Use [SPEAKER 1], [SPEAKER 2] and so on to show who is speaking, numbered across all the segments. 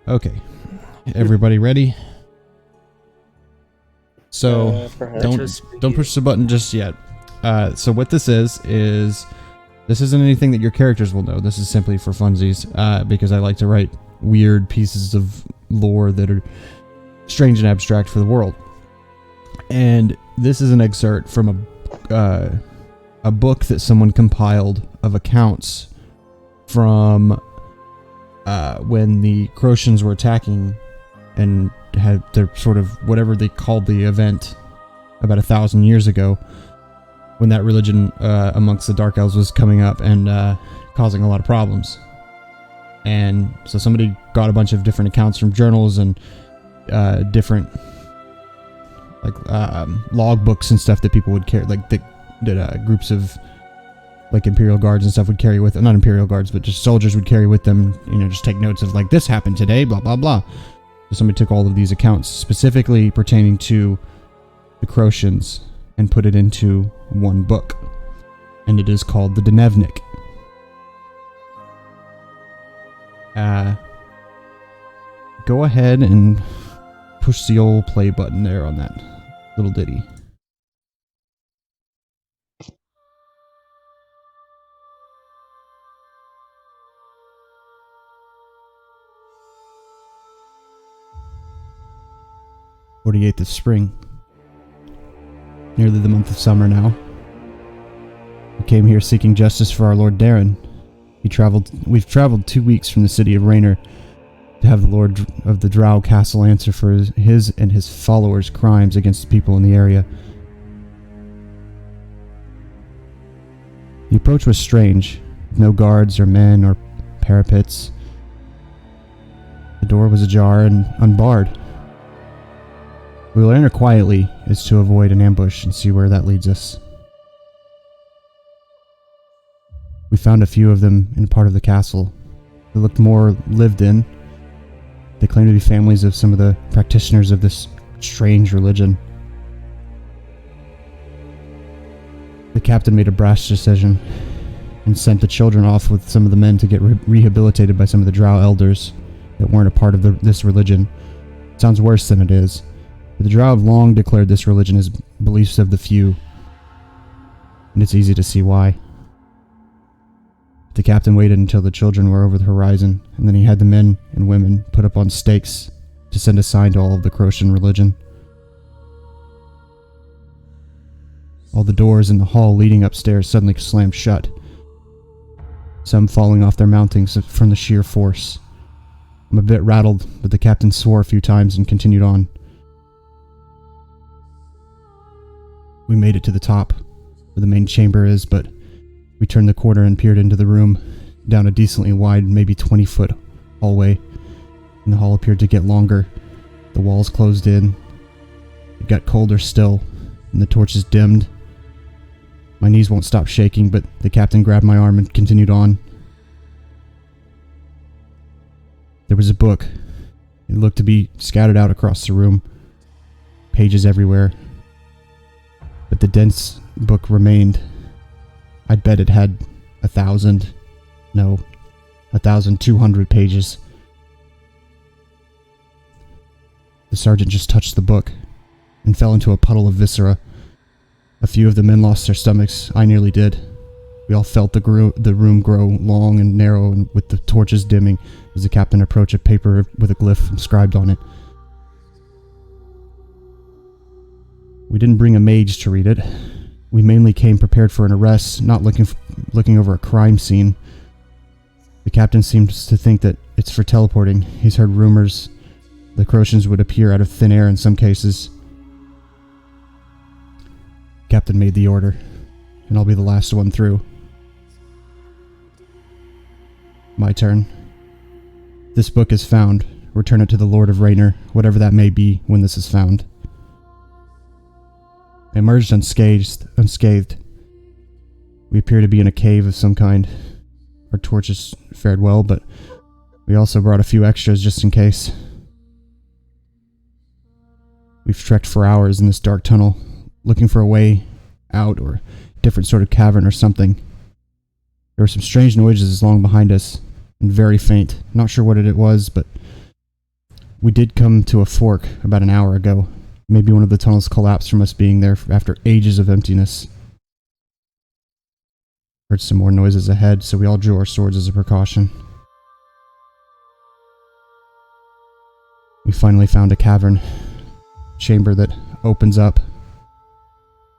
[SPEAKER 1] Okay. Everybody ready? So don't push the button just yet. So what this is this isn't anything that your characters will know. This is simply for funsies, because I like to write weird pieces of lore that are strange and abstract for the world. And this is an excerpt from a book that someone compiled of accounts from when the Croatians were attacking and had their sort of whatever they called the event about 1,000 years ago, when that religion amongst the Dark Elves was coming up and causing a lot of problems. And so somebody got a bunch of different accounts from journals and different log books and stuff that people would carry, like that groups of like Imperial Guards and stuff would carry with, not Imperial Guards, but just soldiers would carry with them, just take notes of like, this happened today, blah, blah, blah. So somebody took all of these accounts specifically pertaining to the Croatians and put it into one book. And it is called the Dnevnik. Go ahead and push the old play button there on that little ditty. '48th of spring. Nearly the month of summer now. We came here seeking justice for our Lord Darren. We've traveled 2 weeks from the city of Raynor to have the Lord of the Drow Castle answer for his and his followers' crimes against the people in the area. The approach was strange, with no guards or men or parapets. The door was ajar and unbarred. We will enter quietly, as to avoid an ambush and see where that leads us. We found a few of them in part of the castle. They looked more lived in. They claimed to be families of some of the practitioners of this strange religion. The captain made a brash decision and sent the children off with some of the men to get rehabilitated by some of the Drow elders that weren't a part of this religion. It sounds worse than it is. But the Drow have long declared this religion as beliefs of the few, and it's easy to see why. The captain waited until the children were over the horizon, and then he had the men and women put up on stakes to send a sign to all of the Croatian religion. All the doors in the hall leading upstairs suddenly slammed shut, some falling off their mountings from the sheer force. I'm a bit rattled, but the captain swore a few times and continued on. We made it to the top, where the main chamber is, but we turned the corner and peered into the room, down a decently wide, maybe 20-foot hallway, and the hall appeared to get longer. The walls closed in. It got colder still, and the torches dimmed. My knees won't stop shaking, but the captain grabbed my arm and continued on. There was a book. It looked to be scattered out across the room, pages everywhere. But the dense book remained. I'd bet it had 1,200 pages. The sergeant just touched the book and fell into a puddle of viscera. A few of the men lost their stomachs. I nearly did. We all felt the room grow long and narrow, and with the torches dimming as the captain approached a paper with a glyph inscribed on it. We didn't bring a mage to read it. We mainly came prepared for an arrest, not looking over a crime scene. The captain seems to think that it's for teleporting. He's heard rumors the Croatians would appear out of thin air in some cases. Captain made the order, and I'll be the last one through. My turn. This book is found. Return it to the Lord of Raynor, whatever that may be when this is found. I emerged unscathed. We appear to be in a cave of some kind. Our torches fared well, but we also brought a few extras just in case. We've trekked for hours in this dark tunnel, looking for a way out or a different sort of cavern or something. There were some strange noises long behind us, and very faint. Not sure what it was, but We did come to a fork about an hour ago. Maybe one of the tunnels collapsed from us being there after ages of emptiness. Heard some more noises ahead, so we all drew our swords as a precaution. We finally found a cavern chamber that opens up.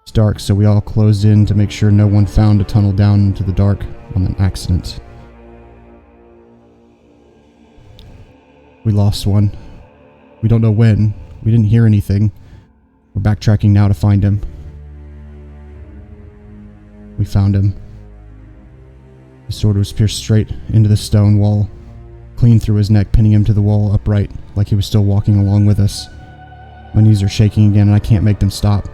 [SPEAKER 1] It's dark, so we all closed in to make sure no one found a tunnel down into the dark on an accident. We lost one. We don't know when. We didn't hear anything. We're backtracking now to find him. We found him. His sword was pierced straight into the stone wall, clean through his neck, pinning him to the wall upright, like he was still walking along with us. My knees are shaking again, and I can't make them stop.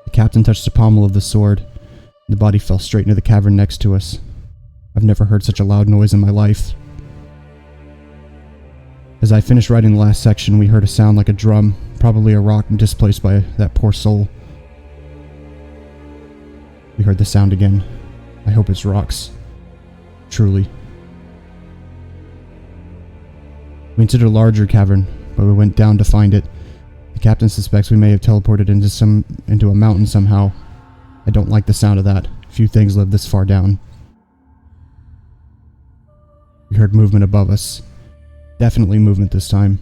[SPEAKER 1] The captain touched the pommel of the sword, and the body fell straight into the cavern next to us. I've never heard such a loud noise in my life. As I finished writing the last section, we heard a sound like a drum, probably a rock displaced by that poor soul. We heard the sound again. I hope it's rocks. Truly. We entered a larger cavern, but we went down to find it. The captain suspects we may have teleported into a mountain somehow. I don't like the sound of that. Few things live this far down. We heard movement above us. Definitely movement this time.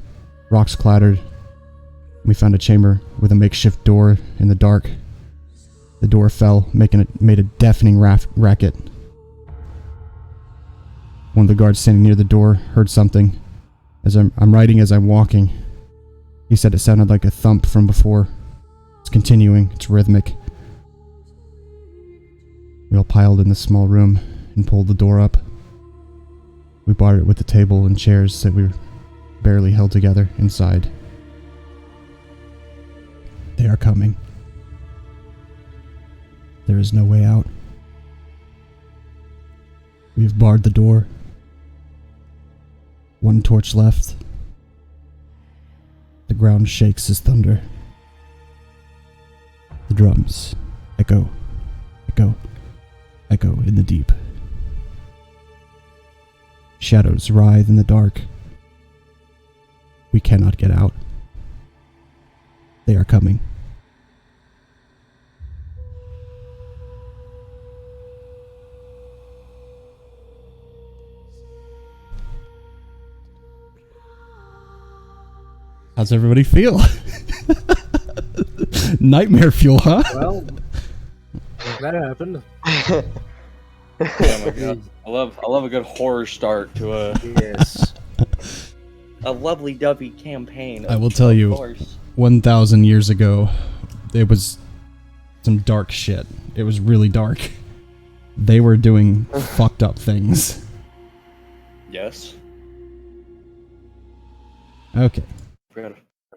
[SPEAKER 1] Rocks clattered. We found a chamber with a makeshift door in the dark. The door fell, made a deafening racket. One of the guards standing near the door heard something. As I'm writing as I'm walking. He said it sounded like a thump from before. It's continuing. It's rhythmic. We all piled in the small room and pulled the door up. We barred it with the table and chairs that we barely held together inside. They are coming. There is no way out. We have barred the door. One torch left. The ground shakes as thunder. The drums echo, echo, echo in the deep. Shadows writhe in the dark. We cannot get out. They are coming. How's everybody feel? Nightmare fuel, huh?
[SPEAKER 2] Well, that happened.
[SPEAKER 3] Oh my god. I love a good horror start to a
[SPEAKER 2] Yes.
[SPEAKER 3] a lovely dovey campaign.
[SPEAKER 1] I will tell you, 1,000 years ago, it was some dark shit. It was really dark. They were doing fucked up things.
[SPEAKER 3] Yes.
[SPEAKER 1] Okay.
[SPEAKER 3] I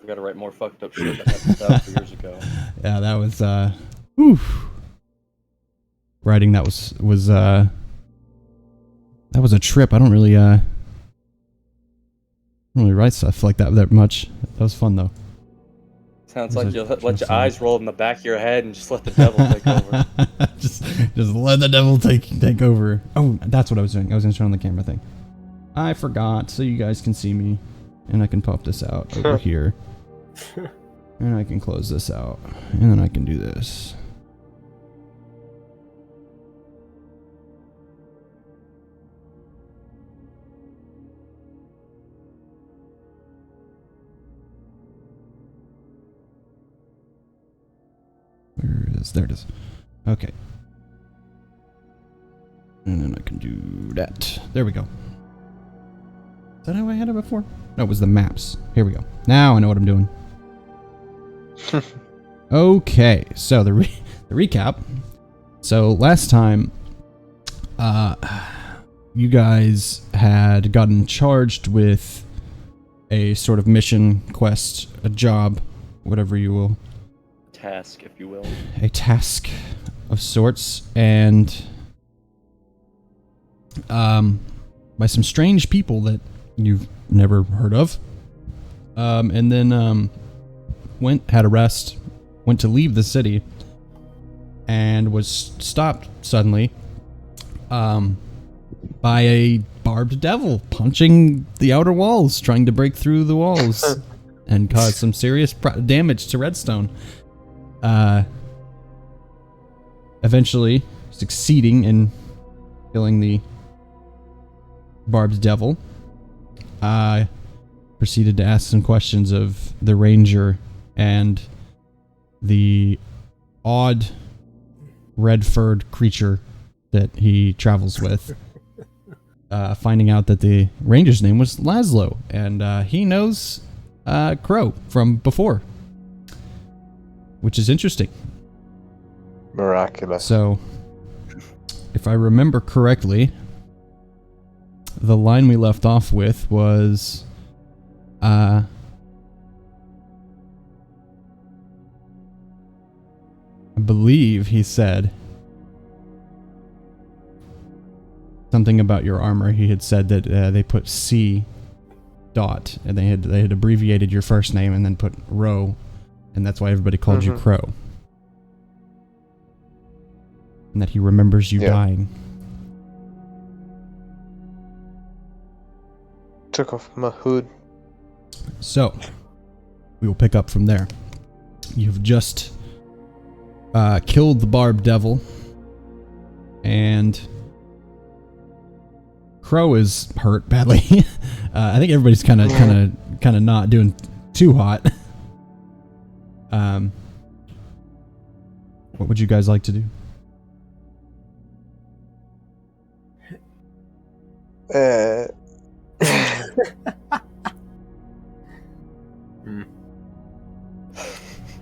[SPEAKER 3] forgot to write more fucked up shit that happened 1,000 years ago.
[SPEAKER 1] Yeah, that was whew. Writing that was a trip. I don't really write stuff like that much. That was fun though.
[SPEAKER 3] Sounds like you'll let your eyes roll in the back of your head and just let the devil take over.
[SPEAKER 1] just let the devil take over. Oh, that's what I was doing. I was gonna turn on the camera thing. I forgot, so you guys can see me, and I can pop this out over here, and I can close this out, and then I can do this. Where is there? It is. Okay. And then I can do that. There we go. Is that how I had it before? No, it was the maps. Here we go. Now I know what I'm doing. Okay, so the recap. So last time, you guys had gotten charged with a sort of mission, quest, a job, whatever you will.
[SPEAKER 3] Task, if you will.
[SPEAKER 1] A task of sorts, and by some strange people that you've never heard of. And then had a rest, went to leave the city, and was stopped suddenly by a barbed devil punching the outer walls, trying to break through the walls and cause some serious damage to Redstone. Eventually succeeding in killing the barbed devil. Proceeded to ask some questions of the ranger and the odd red-furred creature that he travels with. Finding out that the ranger's name was Laszlo, and he knows Crow from before, which is interesting.
[SPEAKER 4] Miraculous.
[SPEAKER 1] So, if I remember correctly, the line we left off with was, I believe he said something about your armor. He had said that they put C dot, and they had abbreviated your first name and then put Row, and that's why everybody called you Crow. And that he remembers you dying.
[SPEAKER 4] Took off my hood.
[SPEAKER 1] So, we will pick up from there. You've just killed the barbed devil, and Crow is hurt badly. I think everybody's kind of not doing too hot. What would you guys like to do?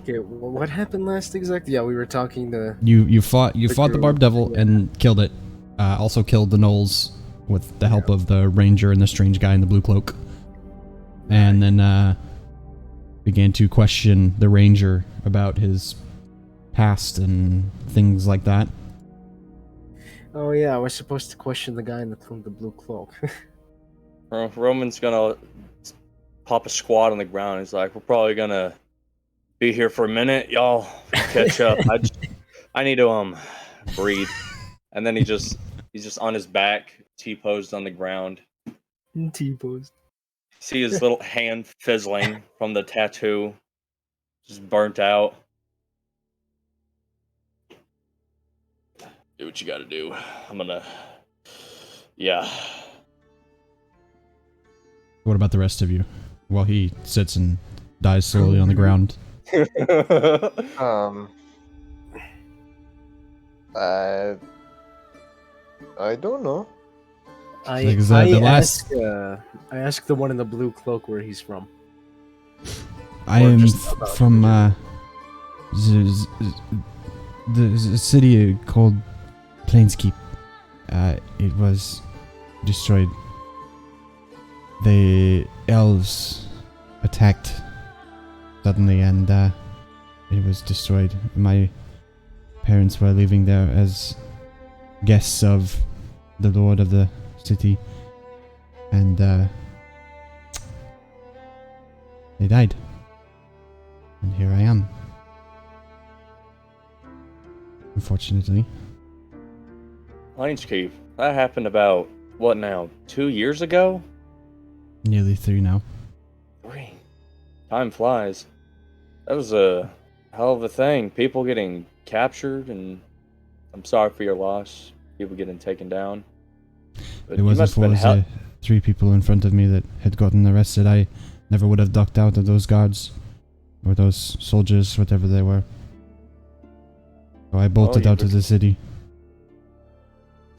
[SPEAKER 2] Okay, what happened last exactly? Yeah, we were talking to...
[SPEAKER 1] You fought the barbed devil and killed it. Also killed the gnolls with the help of the ranger and the strange guy in the blue cloak. And then began to question the ranger about his past and things like that.
[SPEAKER 2] Oh yeah, we're supposed to question the guy in the blue cloak.
[SPEAKER 3] Roman's gonna pop a squat on the ground. He's like, we're probably gonna be here for a minute. Y'all catch up. I need to breathe. And then he's just on his back, T-posed on the ground.
[SPEAKER 2] T-posed.
[SPEAKER 3] See his little hand fizzling from the tattoo. Just burnt out. Do what you gotta do. Yeah.
[SPEAKER 1] What about the rest of you? While he sits and dies slowly on the ground.
[SPEAKER 4] I don't know.
[SPEAKER 2] I asked the one in the blue cloak where he's from.
[SPEAKER 1] I am from the city called Plainskeep. It was destroyed. The elves attacked suddenly, and it was destroyed. My parents were living there as guests of the lord of the city, and they died. And here I am. Unfortunately.
[SPEAKER 3] Plainskeep. That happened about, what now, 2 years ago?
[SPEAKER 1] Nearly 3 now.
[SPEAKER 3] 3. Time flies. That was a hell of a thing. People getting captured, and I'm sorry for your loss. People getting taken down. But
[SPEAKER 1] it wasn't for the 3 people in front of me that had gotten arrested. I never would have ducked out of those guards. Or those soldiers, whatever they were. So I bolted out of the city.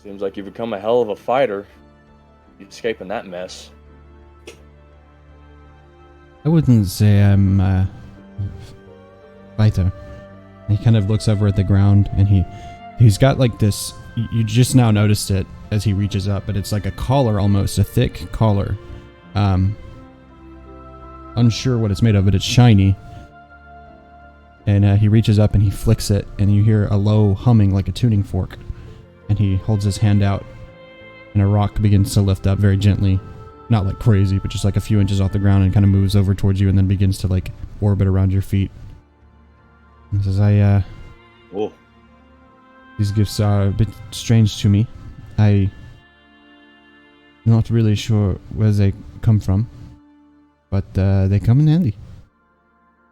[SPEAKER 3] Seems like you've become a hell of a fighter. You're escaping that mess.
[SPEAKER 1] I wouldn't say I'm a fighter. He kind of looks over at the ground, and he's got like this. You just now noticed it as he reaches up, but it's like a collar almost, a thick collar. Unsure what it's made of, but it's shiny. And he reaches up and he flicks it, and you hear a low humming like a tuning fork. And he holds his hand out, and a rock begins to lift up very gently. Not like crazy, but just like a few inches off the ground, and kind of moves over towards you and then begins to like orbit around your feet. And says,
[SPEAKER 3] Oh.
[SPEAKER 1] These gifts are a bit strange to me. I Not really sure where they come from, but they come in handy.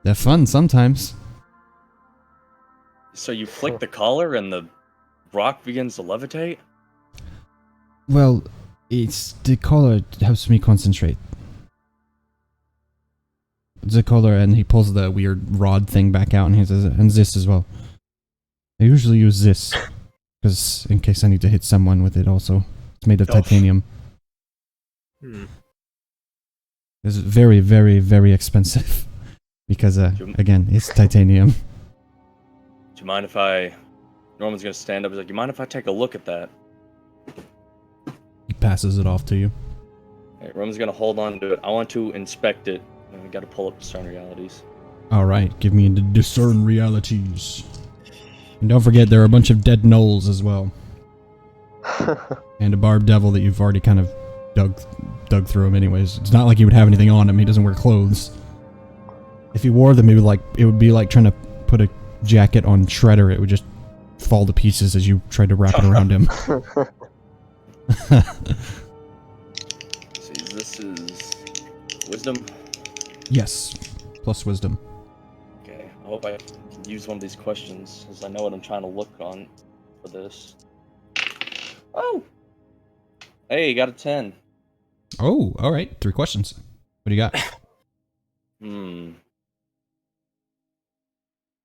[SPEAKER 1] They're fun sometimes.
[SPEAKER 3] So you flick the collar and the rock begins to levitate?
[SPEAKER 1] Well, it's the collar helps me concentrate. The collar, and he pulls the weird rod thing back out, and he says, and this as well. I usually use this, because in case I need to hit someone with it also. It's made of titanium. It's very, very, very expensive. Because, again, it's titanium.
[SPEAKER 3] Do you mind if Norman's gonna stand up, he's like, you mind if I take a look at that?
[SPEAKER 1] He passes it off to you.
[SPEAKER 3] Alright, Roman's gonna hold on to it. I want to inspect it. We gotta pull up Discern Realities.
[SPEAKER 1] Alright, give me the Discern Realities. And don't forget, there are a bunch of dead gnolls as well. And a barbed devil that you've already kind of dug through him anyways. It's not like he would have anything on him, he doesn't wear clothes. If he wore them, it would be like trying to put a jacket on Shredder. It would just fall to pieces as you tried to wrap it around him.
[SPEAKER 3] See, this is wisdom?
[SPEAKER 1] Yes, plus wisdom.
[SPEAKER 3] Okay, I hope I can use one of these questions, because I know what I'm trying to look on for this. Oh! Hey, you got a 10.
[SPEAKER 1] Oh, alright. 3 questions. What do you got?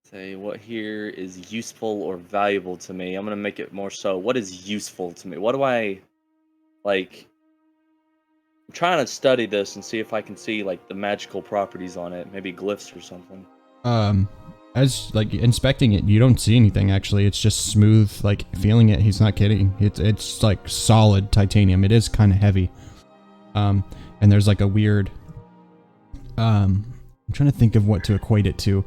[SPEAKER 3] Say, what here is useful or valuable to me? I'm gonna make it more so. What is useful to me? What do I, like... I'm trying to study this and see if I can see, like, the magical properties on it. Maybe glyphs or something.
[SPEAKER 1] As, like, inspecting it, you don't see anything, actually. It's just smooth, like, feeling it. He's not kidding. It's like, solid titanium. It is kind of heavy. And there's, like, a weird... I'm trying to think of what to equate it to.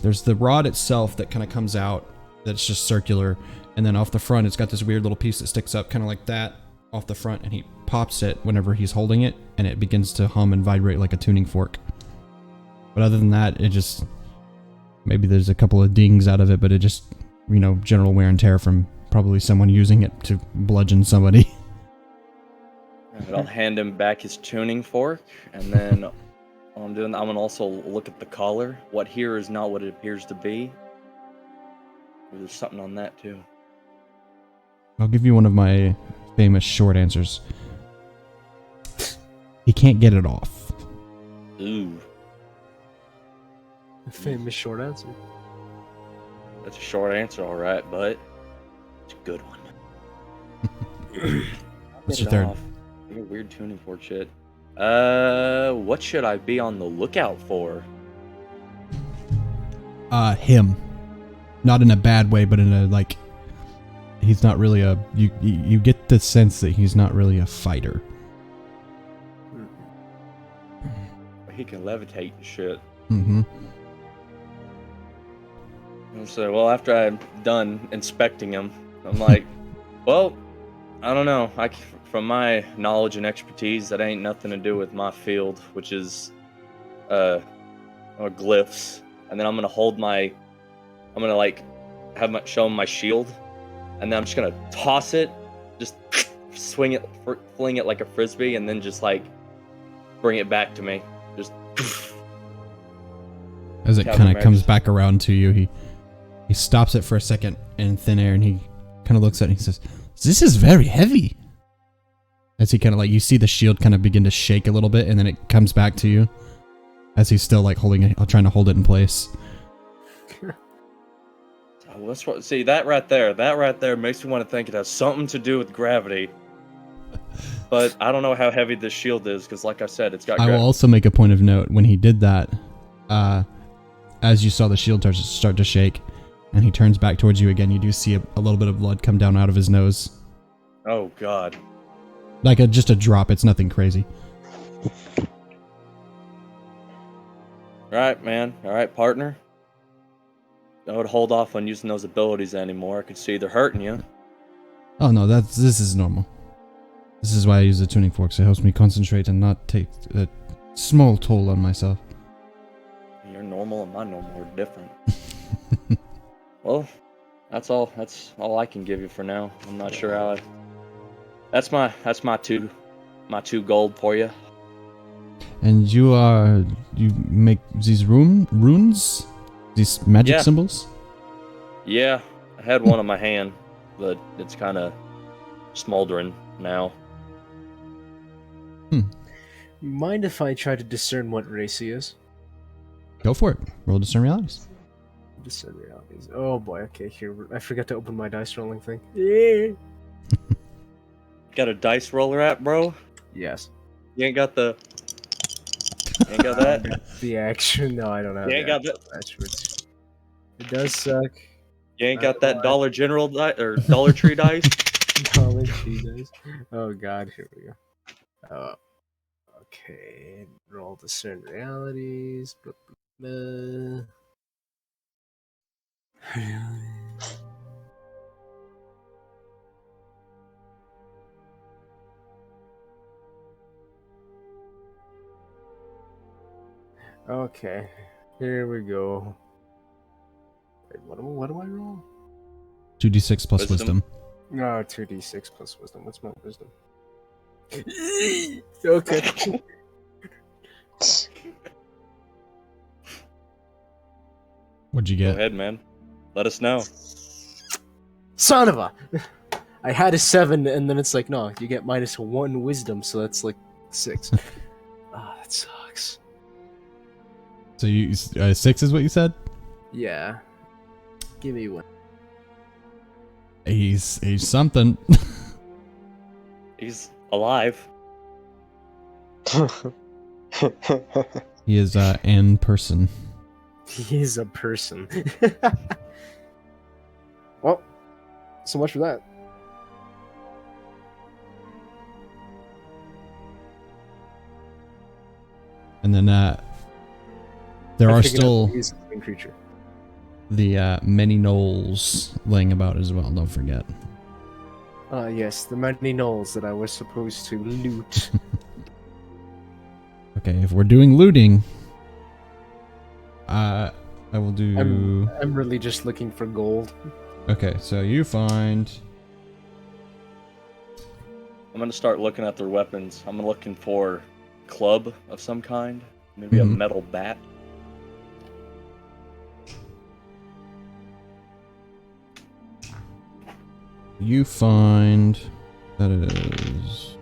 [SPEAKER 1] There's the rod itself that kind of comes out, that's just circular, and then off the front it's got this weird little piece that sticks up kind of like that off the front, and he pops it whenever he's holding it, and it begins to hum and vibrate like a tuning fork. But other than that, it just... Maybe there's a couple of dings out of it, but it just, you know, general wear and tear from probably someone using it to bludgeon somebody.
[SPEAKER 3] I'll hand him back his tuning fork, and then... I'm gonna also look at the collar. What here is not what it appears to be. There's something on that too.
[SPEAKER 1] I'll give you one of my famous short answers. He can't get it off.
[SPEAKER 3] Ooh.
[SPEAKER 2] A famous short answer.
[SPEAKER 3] That's a short answer, alright, but it's a good one.
[SPEAKER 1] What's your third?
[SPEAKER 3] You're weird tuning fork shit. What should I be on the lookout for?
[SPEAKER 1] Him. Not in a bad way, but in a, like, he's not really a, you get the sense that he's not really a fighter.
[SPEAKER 3] He can levitate and shit.
[SPEAKER 1] Mm-hmm.
[SPEAKER 3] So, well, after I'm done inspecting him, I'm like, well, I don't know. From my knowledge and expertise, that ain't nothing to do with my field, which is glyphs. And then I'm gonna like show him my shield, and then I'm just gonna toss it, just fling it like a frisbee, and then just like bring it back to me. Just
[SPEAKER 1] as it kind of comes back around to you, he stops it for a second in thin air, and he kind of looks at it and he says, "This is very heavy." As he kind of like, you see the shield kind of begin to shake a little bit, and then it comes back to you as he's still like holding it, trying to hold it in place.
[SPEAKER 3] See, that right there makes me want to think it has something to do with gravity. But I don't know how heavy this shield is, because like I said, it's got
[SPEAKER 1] I will also make a point of note, when he did that, as you saw the shield start to shake, and he turns back towards you again, you do see a little bit of blood come down out of his nose.
[SPEAKER 3] Oh, God.
[SPEAKER 1] Like just a drop, it's nothing crazy.
[SPEAKER 3] Alright, man. Alright, partner. I would hold off on using those abilities anymore. I could see they're hurting you.
[SPEAKER 1] Oh no, this is normal. This is why I use the tuning forks. It helps me concentrate and not take a small toll on myself.
[SPEAKER 3] Your normal and my normal are different. Well, that's all I can give you for now. I'm not sure how That's my two my 2 gold for you.
[SPEAKER 1] And you make these runes, these magic symbols.
[SPEAKER 3] Yeah, I had one in my hand, but it's kind of smoldering now.
[SPEAKER 2] Mind if I try to discern what race he is?
[SPEAKER 1] Go for it. Roll discern realities.
[SPEAKER 2] Discern realities. Oh boy. Okay, here I forgot to open my dice rolling thing. Yeah.
[SPEAKER 3] Got a dice roller app, bro?
[SPEAKER 2] Yes.
[SPEAKER 3] You ain't got the. You ain't got that?
[SPEAKER 2] The action? No, I don't have.
[SPEAKER 3] You ain't got that.
[SPEAKER 2] It does suck.
[SPEAKER 3] You ain't got that Dollar General or Dollar Tree dice?
[SPEAKER 2] Dollar Tree dice. Oh god, here we go. Okay, roll discern realities. Blah, blah, blah. Okay, here we go. Wait, what do I roll?
[SPEAKER 1] 2d6 plus wisdom.
[SPEAKER 2] No, 2d6 plus wisdom. What's my wisdom? Okay.
[SPEAKER 1] What'd you get?
[SPEAKER 3] Go ahead, man. Let us know.
[SPEAKER 2] Son of a! I had a 7, and then it's like, no, you get -1 wisdom, so that's like 6. That sucks.
[SPEAKER 1] So you 6 is what you said?
[SPEAKER 2] Yeah. Give me 1.
[SPEAKER 1] He's something.
[SPEAKER 3] He's alive.
[SPEAKER 1] He is an person.
[SPEAKER 2] He is a person. Well, so much for that.
[SPEAKER 1] And then there are still
[SPEAKER 2] creature.
[SPEAKER 1] the many gnolls laying about as well, don't forget.
[SPEAKER 2] Yes, the many gnolls that I was supposed to loot.
[SPEAKER 1] Okay, if we're doing looting, I will do...
[SPEAKER 2] I'm really just looking for gold.
[SPEAKER 1] Okay, so you find...
[SPEAKER 3] I'm gonna start looking at their weapons. I'm looking for a club of some kind. Maybe a metal bat.
[SPEAKER 1] You find that it is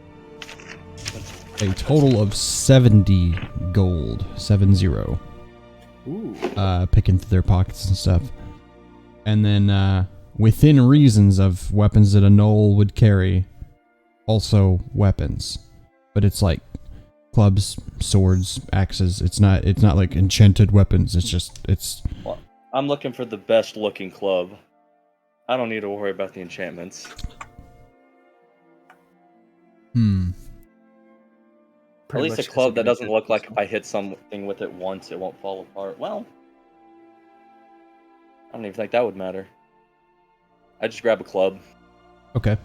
[SPEAKER 1] a total of 70 gold, 70.
[SPEAKER 2] Ooh.
[SPEAKER 1] Picking through their pockets and stuff. And then within reasons of weapons that a gnoll would carry, also weapons. But it's like clubs, swords, axes. It's not like enchanted weapons.
[SPEAKER 3] Well, I'm looking for the best looking club. I don't need to worry about the enchantments. At least a club that doesn't look like if I hit something with it once, it won't fall apart. Well, I don't even think that would matter. I just grab a club.
[SPEAKER 1] Okay.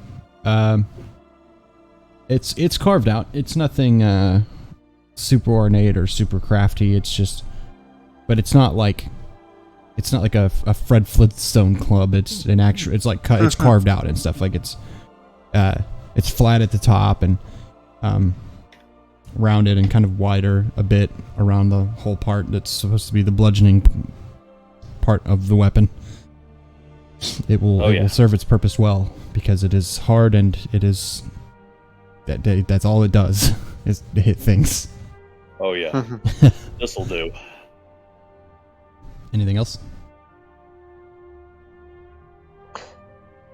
[SPEAKER 1] It's carved out. It's nothing super ornate or super crafty. It's just, but it's not like a Fred Flintstone club. It's an actual. It's like it's carved out and stuff. Like it's flat at the top and rounded and kind of wider a bit around the whole part that's supposed to be the bludgeoning part of the weapon. It will serve its purpose well because it is hard and it is that's all it does is to hit things.
[SPEAKER 3] Oh yeah, this'll do.
[SPEAKER 1] Anything else?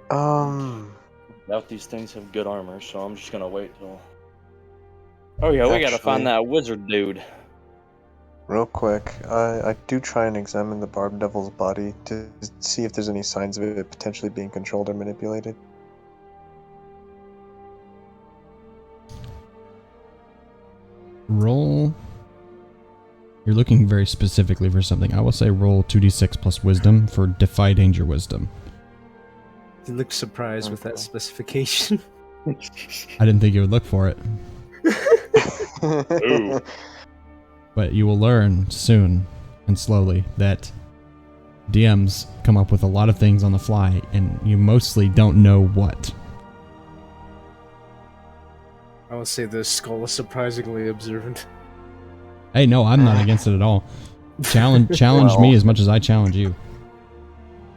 [SPEAKER 3] Doubt these things have good armor, so I'm just gonna wait till. Oh yeah, we gotta find that wizard dude.
[SPEAKER 4] Real quick, I do try and examine the Barb Devil's body to see if there's any signs of it potentially being controlled or manipulated.
[SPEAKER 1] Roll. You're looking very specifically for something. I will say roll 2d6 plus wisdom for defy danger wisdom.
[SPEAKER 2] You look surprised with that specification.
[SPEAKER 1] I didn't think you would look for it.
[SPEAKER 3] Ooh.
[SPEAKER 1] But you will learn soon and slowly that DMs come up with a lot of things on the fly and you mostly don't know what.
[SPEAKER 2] I would say the skull is surprisingly observant.
[SPEAKER 1] Hey, no, I'm not against it at all. Challenge me as much as I challenge you.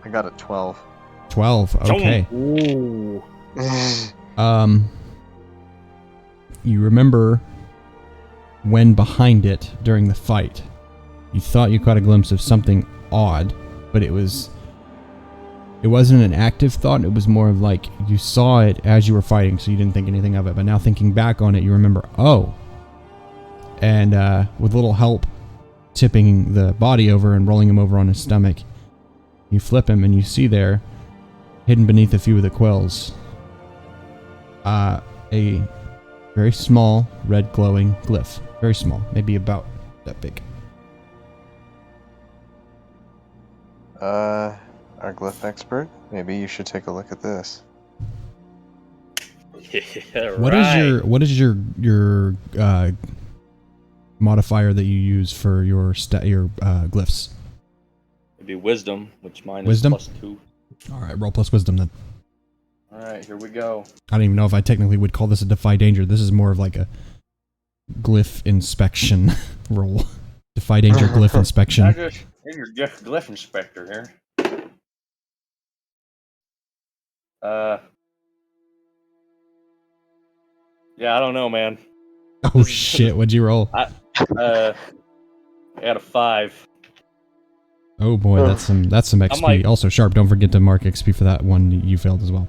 [SPEAKER 4] I got a 12.
[SPEAKER 1] 12. Okay.
[SPEAKER 2] Ooh.
[SPEAKER 1] You remember when behind it during the fight, you thought you caught a glimpse of something odd, but it wasn't an active thought. It was more of like you saw it as you were fighting, so you didn't think anything of it. But now thinking back on it, you remember, oh. And with little help, tipping the body over and rolling him over on his stomach, you flip him and you see there, hidden beneath a few of the quills, a very small, red glowing glyph. Very small, maybe about that big.
[SPEAKER 4] Our glyph expert, maybe you should take a look at this.
[SPEAKER 3] Yeah,
[SPEAKER 1] What is your modifier that you use for your glyphs?
[SPEAKER 3] It'd be wisdom, which mine
[SPEAKER 1] Wisdom?
[SPEAKER 3] is +2.
[SPEAKER 1] All right, roll plus wisdom then.
[SPEAKER 3] All right, here we go.
[SPEAKER 1] I don't even know if I technically would call this a defy danger. This is more of like a glyph inspection roll. Defy danger glyph inspection.
[SPEAKER 3] Here's your glyph inspector here. Yeah, I don't know, man.
[SPEAKER 1] Oh shit! What'd you roll?
[SPEAKER 3] I got a 5.
[SPEAKER 1] Oh boy, that's some XP.
[SPEAKER 3] like-
[SPEAKER 1] Also sharp. Don't forget to mark XP for that one you failed as well.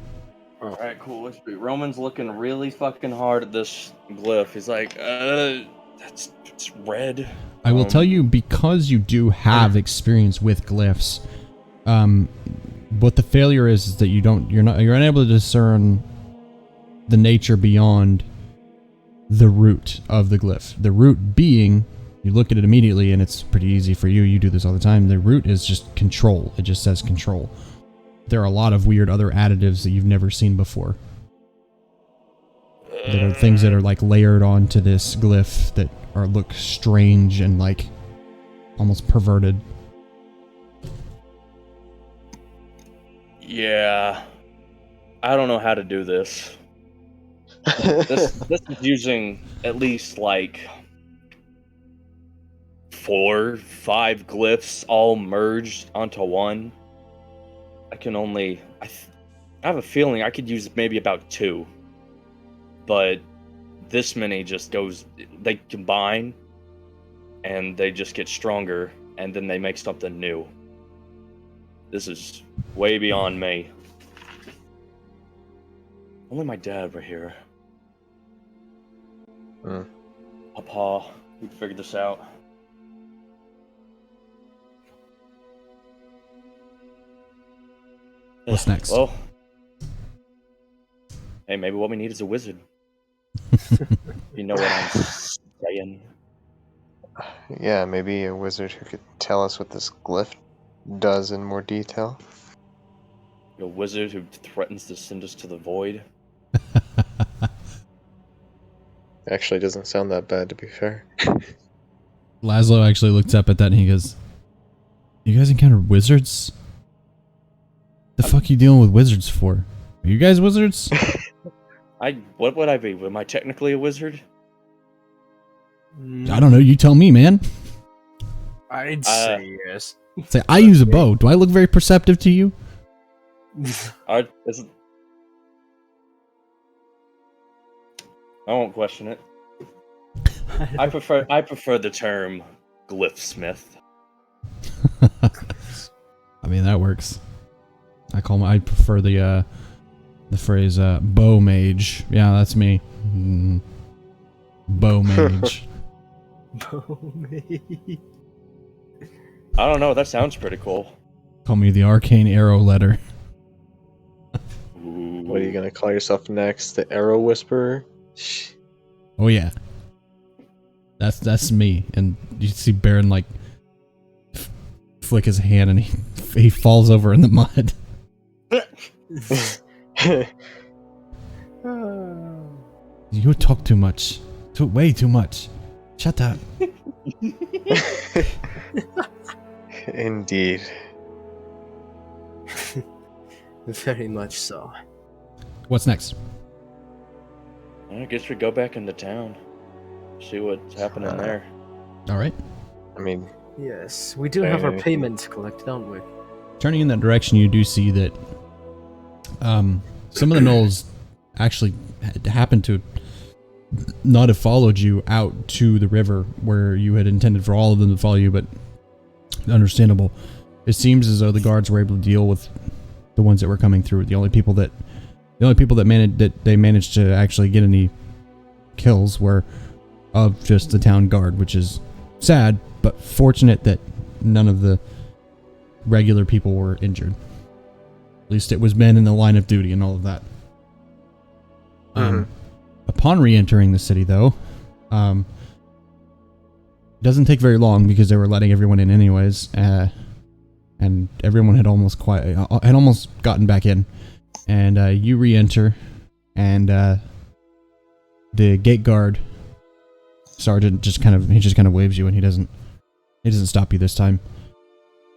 [SPEAKER 3] All right, cool. Let's see. Roman's looking really fucking hard at this glyph. He's like, it's red.
[SPEAKER 1] I will tell you, because you do have experience with glyphs, what the failure is that you're unable to discern the nature beyond the root of the glyph. The root being, you look at it immediately and it's pretty easy for you. You do this all the time. The root is just control. It just says control. There are a lot of weird other additives that you've never seen before. There are things that are like layered onto this glyph that look strange and like almost perverted.
[SPEAKER 3] Yeah, I don't know how to do this. This is using at least like 4, 5 glyphs all merged onto one. I have a feeling I could use maybe about 2, but this many just they combine and they just get stronger and then they make something new. This is way beyond me. Only my dad were here. Papa, we'd figured this out.
[SPEAKER 1] What's next?
[SPEAKER 3] Well, hey, maybe what we need is a wizard. You know what I'm saying?
[SPEAKER 4] Yeah, maybe a wizard who could tell us what this glyph does in more detail.
[SPEAKER 3] A wizard who threatens to send us to the void.
[SPEAKER 4] Actually, doesn't sound that bad, to be fair.
[SPEAKER 1] Laszlo actually looks up at that and he goes, "You guys encountered wizards? The fuck are you dealing with wizards for? Are you guys wizards?"
[SPEAKER 3] What would I be? Am I technically a wizard?
[SPEAKER 1] I don't know. You tell me, man.
[SPEAKER 2] I'd say yes.
[SPEAKER 1] Say, I use a bow. Do I look very perceptive to you?
[SPEAKER 3] I won't question it. I prefer the term glyphsmith.
[SPEAKER 1] I mean, that works. I prefer the phrase bow mage. Yeah, that's me. Bow mage.
[SPEAKER 3] I don't know. That sounds pretty cool.
[SPEAKER 1] Call me the arcane arrow letter.
[SPEAKER 4] What are you gonna call yourself next? The Arrow Whisperer?
[SPEAKER 1] Oh yeah, that's me. And you see Baron like flick his hand, and he falls over in the mud. You talk too much. Way too much. Shut up.
[SPEAKER 4] Indeed.
[SPEAKER 2] Very much so.
[SPEAKER 1] What's next?
[SPEAKER 3] I guess we go back into town. See what's happening there.
[SPEAKER 1] All right.
[SPEAKER 4] I mean,
[SPEAKER 2] Yes, we do have our payment to collect, don't we?
[SPEAKER 1] Turning in that direction, you do see that some of the gnolls actually happened to not have followed you out to the river where you had intended for all of them to follow you, but understandable. It seems as though the guards were able to deal with the ones that were coming through. The only people that managed to actually get any kills were of just the town guard, which is sad, but fortunate that none of the regular people were injured. At least it was men in the line of duty and all of that. Upon re-entering the city, though, it doesn't take very long because they were letting everyone in anyways, and everyone had almost gotten back in. And you re-enter, and the gate guard sergeant just kind of waves you, and he doesn't stop you this time.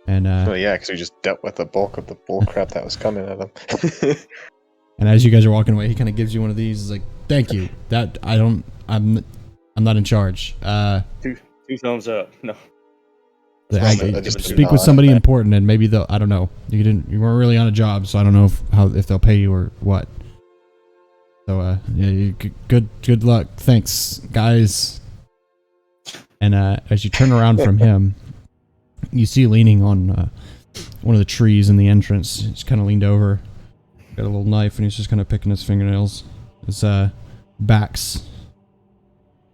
[SPEAKER 1] And
[SPEAKER 4] well, yeah, because we just dealt with the bulk of the bull crap that was coming at him.
[SPEAKER 1] And as you guys are walking away, he kind of gives you one of these. He's like, "Thank you. I'm not in charge."
[SPEAKER 3] Two thumbs up. No.
[SPEAKER 1] Speak with somebody important, and maybe they'll. I don't know. You weren't really on a job, so I don't know if they'll pay you or what. So yeah, good luck. Thanks, guys. And as you turn around from him, you see leaning on one of the trees in the entrance. He's kind of leaned over, got a little knife, and he's just kind of picking his fingernails. His backs.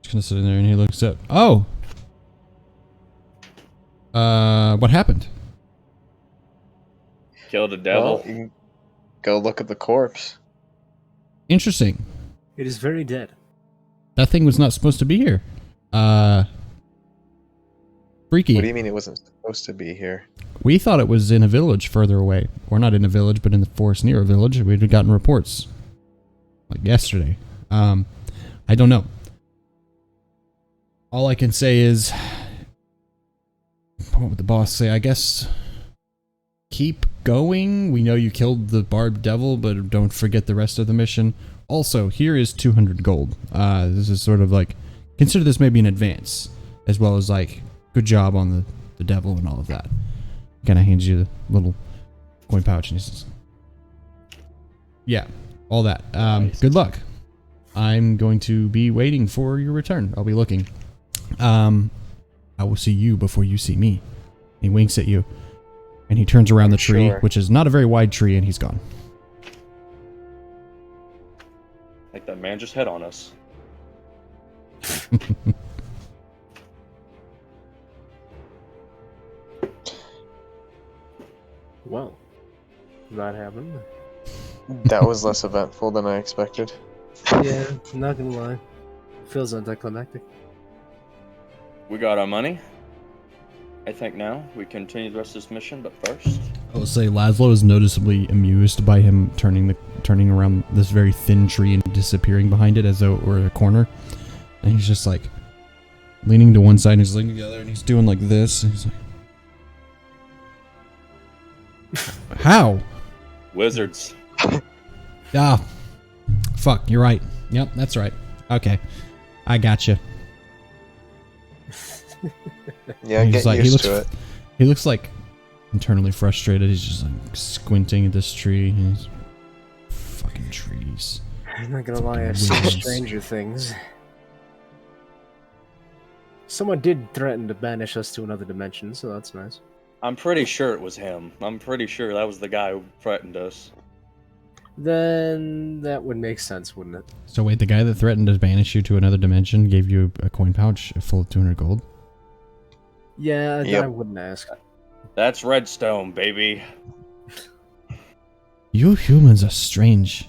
[SPEAKER 1] Just kind of sitting there, and he looks up. Oh. What happened?
[SPEAKER 3] Killed a devil.
[SPEAKER 4] Well, you can go look at the corpse.
[SPEAKER 1] Interesting.
[SPEAKER 2] It is very dead.
[SPEAKER 1] That thing was not supposed to be here. Freaky.
[SPEAKER 4] What do you mean it wasn't supposed to be here?
[SPEAKER 1] We thought it was in a village further away. Or not in a village, but in the forest near a village. We'd gotten reports. Like yesterday. I don't know. All I can say is... What would the boss say? I guess... Keep going. We know you killed the barbed devil, but don't forget the rest of the mission. Also, here is 200 gold. This is sort of like... Consider this maybe an advance. As well as like... Good job on the devil and all of that. Kind of hands you the little coin pouch and he says... Yeah, all that.
[SPEAKER 3] Nice.
[SPEAKER 1] Good luck. I'm going to be waiting for your return. I'll be looking. I will see you before you see me. He winks at you. And he turns around the tree,
[SPEAKER 4] Sure.
[SPEAKER 1] which is not a very wide tree, and he's gone.
[SPEAKER 3] Like that man just hit on us.
[SPEAKER 2] Well, that happened.
[SPEAKER 4] That was less eventful than I expected.
[SPEAKER 2] Yeah, not gonna lie. Feels anticlimactic.
[SPEAKER 3] We got our money. I think now we continue the rest of this mission, but first...
[SPEAKER 1] I will say Laszlo is noticeably amused by him turning around this very thin tree and disappearing behind it as though it were a corner. And he's just like leaning to one side and he's leaning to the other and he's doing like this. And he's like, how?
[SPEAKER 3] Wizards.
[SPEAKER 1] Ah, fuck, you're right. Yep, that's right. Okay, I gotcha.
[SPEAKER 4] Yeah,
[SPEAKER 1] He's
[SPEAKER 4] get used to it.
[SPEAKER 1] He looks like internally frustrated. He's just like squinting at this tree. He's fucking trees.
[SPEAKER 2] I'm not gonna lie, I've seen
[SPEAKER 1] Wizards.
[SPEAKER 2] stranger things. Someone did threaten to banish us to another dimension, so that's nice.
[SPEAKER 3] I'm pretty sure it was him. I'm pretty sure that was the guy who threatened us.
[SPEAKER 2] Then that would make sense, wouldn't it?
[SPEAKER 1] So wait, the guy that threatened to banish you to another dimension gave you a coin pouch full of 200 gold?
[SPEAKER 2] Yeah,
[SPEAKER 4] Yep.
[SPEAKER 2] I wouldn't ask.
[SPEAKER 3] That's Redstone, baby.
[SPEAKER 1] You humans are strange.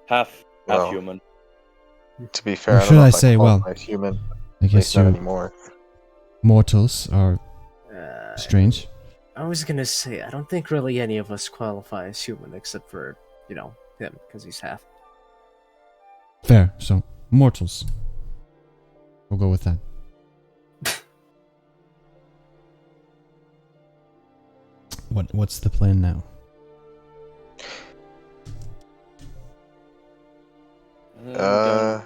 [SPEAKER 3] Half
[SPEAKER 4] Well,
[SPEAKER 3] human.
[SPEAKER 4] To be fair,
[SPEAKER 1] Or
[SPEAKER 4] I don't
[SPEAKER 1] should
[SPEAKER 4] know
[SPEAKER 1] I
[SPEAKER 4] if
[SPEAKER 1] say, well,
[SPEAKER 4] qualify human.
[SPEAKER 1] I
[SPEAKER 4] At
[SPEAKER 1] guess
[SPEAKER 4] least not
[SPEAKER 1] you
[SPEAKER 4] anymore.
[SPEAKER 1] mortals are strange.
[SPEAKER 2] I was gonna say, I don't think really any of us qualify as human, except for, you know, him, because he's half.
[SPEAKER 1] Fair, so mortals. We'll go with that. What's the plan now?
[SPEAKER 4] I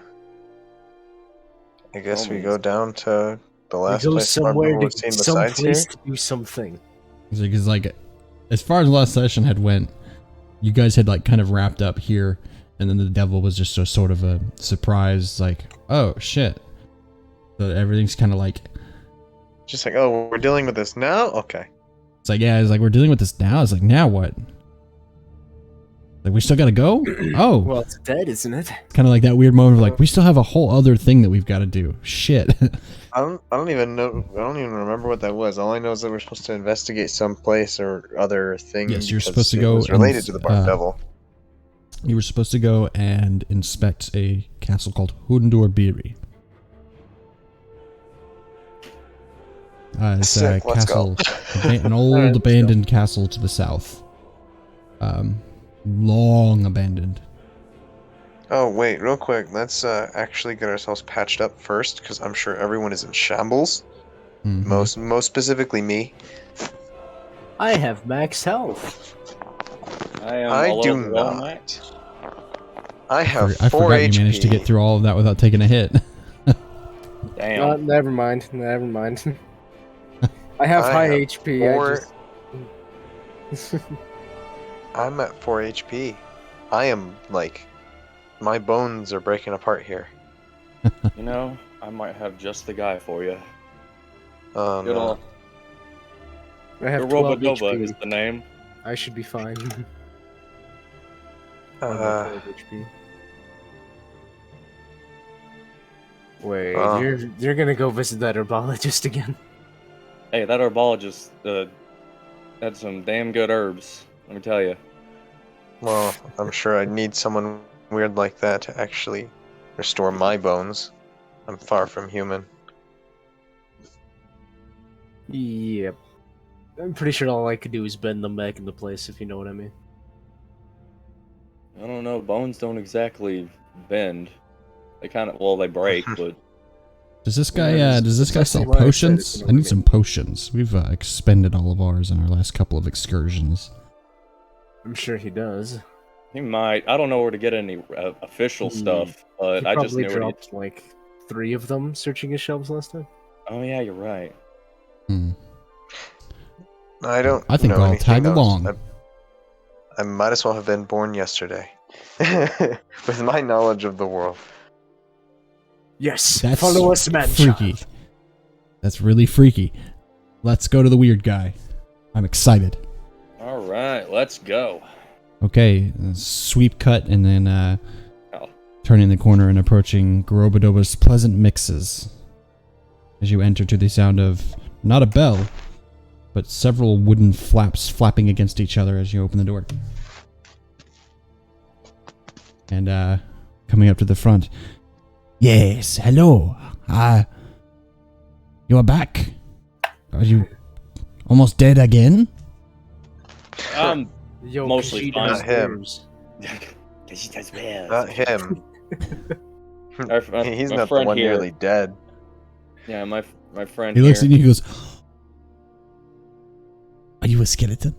[SPEAKER 4] guess we go down to the last
[SPEAKER 2] we go
[SPEAKER 4] place
[SPEAKER 2] somewhere
[SPEAKER 4] we've
[SPEAKER 2] to
[SPEAKER 4] seen
[SPEAKER 2] some
[SPEAKER 4] besides
[SPEAKER 2] place
[SPEAKER 4] here.
[SPEAKER 2] to do something.
[SPEAKER 1] Because like, as far as last session had went, you guys had like kind of wrapped up here, and then the devil was just a sort of a surprise, like, oh shit. So everything's kind of like,
[SPEAKER 4] Just like, oh, we're dealing with this now? Okay.
[SPEAKER 1] it's like, yeah, it's like, we're dealing with this now. It's like, now what? Like, we still gotta go? Oh.
[SPEAKER 2] Well, it's dead, isn't it?
[SPEAKER 1] Kind of like that weird moment of like, we still have a whole other thing that we've got to do. Shit.
[SPEAKER 4] I don't even know. I don't even remember what that was. All I know is that we're supposed to investigate some place or other thing.
[SPEAKER 1] Yes, you're
[SPEAKER 4] because
[SPEAKER 1] supposed to
[SPEAKER 4] it
[SPEAKER 1] go
[SPEAKER 4] was related to the Barbed Devil.
[SPEAKER 1] You were supposed to go and inspect a castle called Hundurbiri. It's
[SPEAKER 4] Sick,
[SPEAKER 1] a
[SPEAKER 4] let's
[SPEAKER 1] castle,
[SPEAKER 4] go.
[SPEAKER 1] an old abandoned castle to the south. Long abandoned.
[SPEAKER 4] Oh wait, real quick. Let's actually get ourselves patched up first, because I'm sure everyone is in shambles.
[SPEAKER 1] Mhm.
[SPEAKER 4] Most specifically me.
[SPEAKER 2] I have max health.
[SPEAKER 4] I do not. I have
[SPEAKER 1] I
[SPEAKER 4] 4
[SPEAKER 1] forgot
[SPEAKER 4] HP.
[SPEAKER 1] you managed to get through all of that without taking a hit.
[SPEAKER 3] Damn.
[SPEAKER 2] Never mind. I have high HP.
[SPEAKER 4] I'm at 4 HP. I am like, my bones are breaking apart here.
[SPEAKER 3] You know, I might have just the guy for you.
[SPEAKER 4] Oh
[SPEAKER 3] Good
[SPEAKER 4] no.
[SPEAKER 3] old
[SPEAKER 2] I have 12
[SPEAKER 3] Robodova is
[SPEAKER 2] HP.
[SPEAKER 3] the name.
[SPEAKER 2] I should be fine. I'm at 12 HP. Wait, you're gonna go visit that herbologist again?
[SPEAKER 3] Hey, that herbologist had some damn good herbs. Let me tell you.
[SPEAKER 4] Well, I'm sure I need someone weird like that to actually restore my bones. I'm far from human.
[SPEAKER 2] Yep. I'm pretty sure all I could do is bend them back into place, if you know what I mean.
[SPEAKER 3] I don't know. Bones don't exactly bend. They kind of, well, they break, but
[SPEAKER 1] Does this guy
[SPEAKER 2] Yeah,
[SPEAKER 1] sell
[SPEAKER 2] exactly why I said
[SPEAKER 1] potions?
[SPEAKER 2] it, you know
[SPEAKER 1] I
[SPEAKER 2] what I
[SPEAKER 1] need
[SPEAKER 2] mean.
[SPEAKER 1] some potions. We've expended all of ours in our last couple of excursions.
[SPEAKER 2] I'm sure he does.
[SPEAKER 3] he might. I don't know where to get any official stuff, but
[SPEAKER 2] He
[SPEAKER 3] I just
[SPEAKER 2] probably
[SPEAKER 3] knew where to
[SPEAKER 2] dropped like 3 of them searching his shelves last time.
[SPEAKER 3] Oh yeah, you're right.
[SPEAKER 4] I don't.
[SPEAKER 1] I think
[SPEAKER 4] know
[SPEAKER 1] I'll
[SPEAKER 4] anything
[SPEAKER 1] tag
[SPEAKER 4] else.
[SPEAKER 1] along.
[SPEAKER 4] I might as well have been born yesterday, with my knowledge of the world.
[SPEAKER 2] Yes,
[SPEAKER 1] That's
[SPEAKER 2] follow us, man.
[SPEAKER 1] freaky. That's really freaky. Let's go to the weird guy. I'm excited.
[SPEAKER 3] All right, let's go.
[SPEAKER 1] Okay, sweep cut and then turning the corner and approaching Gorobodoba's pleasant mixes. As you enter to the sound of not a bell, but several wooden flaps flapping against each other as you open the door. And coming up to the front. Yes, hello. You are back. Are you almost dead again?
[SPEAKER 2] Yo,
[SPEAKER 3] Mostly
[SPEAKER 2] Kushida
[SPEAKER 4] not him.
[SPEAKER 2] swears.
[SPEAKER 4] Not him. He's
[SPEAKER 3] my
[SPEAKER 4] not the
[SPEAKER 3] friend
[SPEAKER 4] one
[SPEAKER 3] here.
[SPEAKER 4] nearly dead.
[SPEAKER 3] Yeah, my friend
[SPEAKER 1] He
[SPEAKER 3] here.
[SPEAKER 1] looks at you and he goes, are you a skeleton?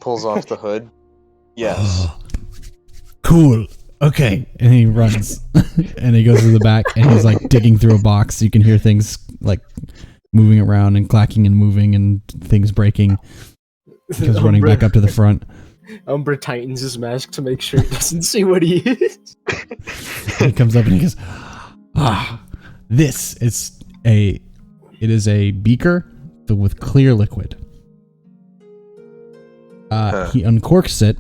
[SPEAKER 4] Pulls off the hood. Yes.
[SPEAKER 1] Oh, cool. Okay. And he runs. And he goes to the back and he's like digging through a box. You can hear things like moving around and clacking and moving and things breaking. He goes running back up to the front.
[SPEAKER 2] Umbra tightens his mask to make sure he doesn't see what he is.
[SPEAKER 1] He comes up and he goes, this is it is a beaker filled with clear liquid. He uncorks it,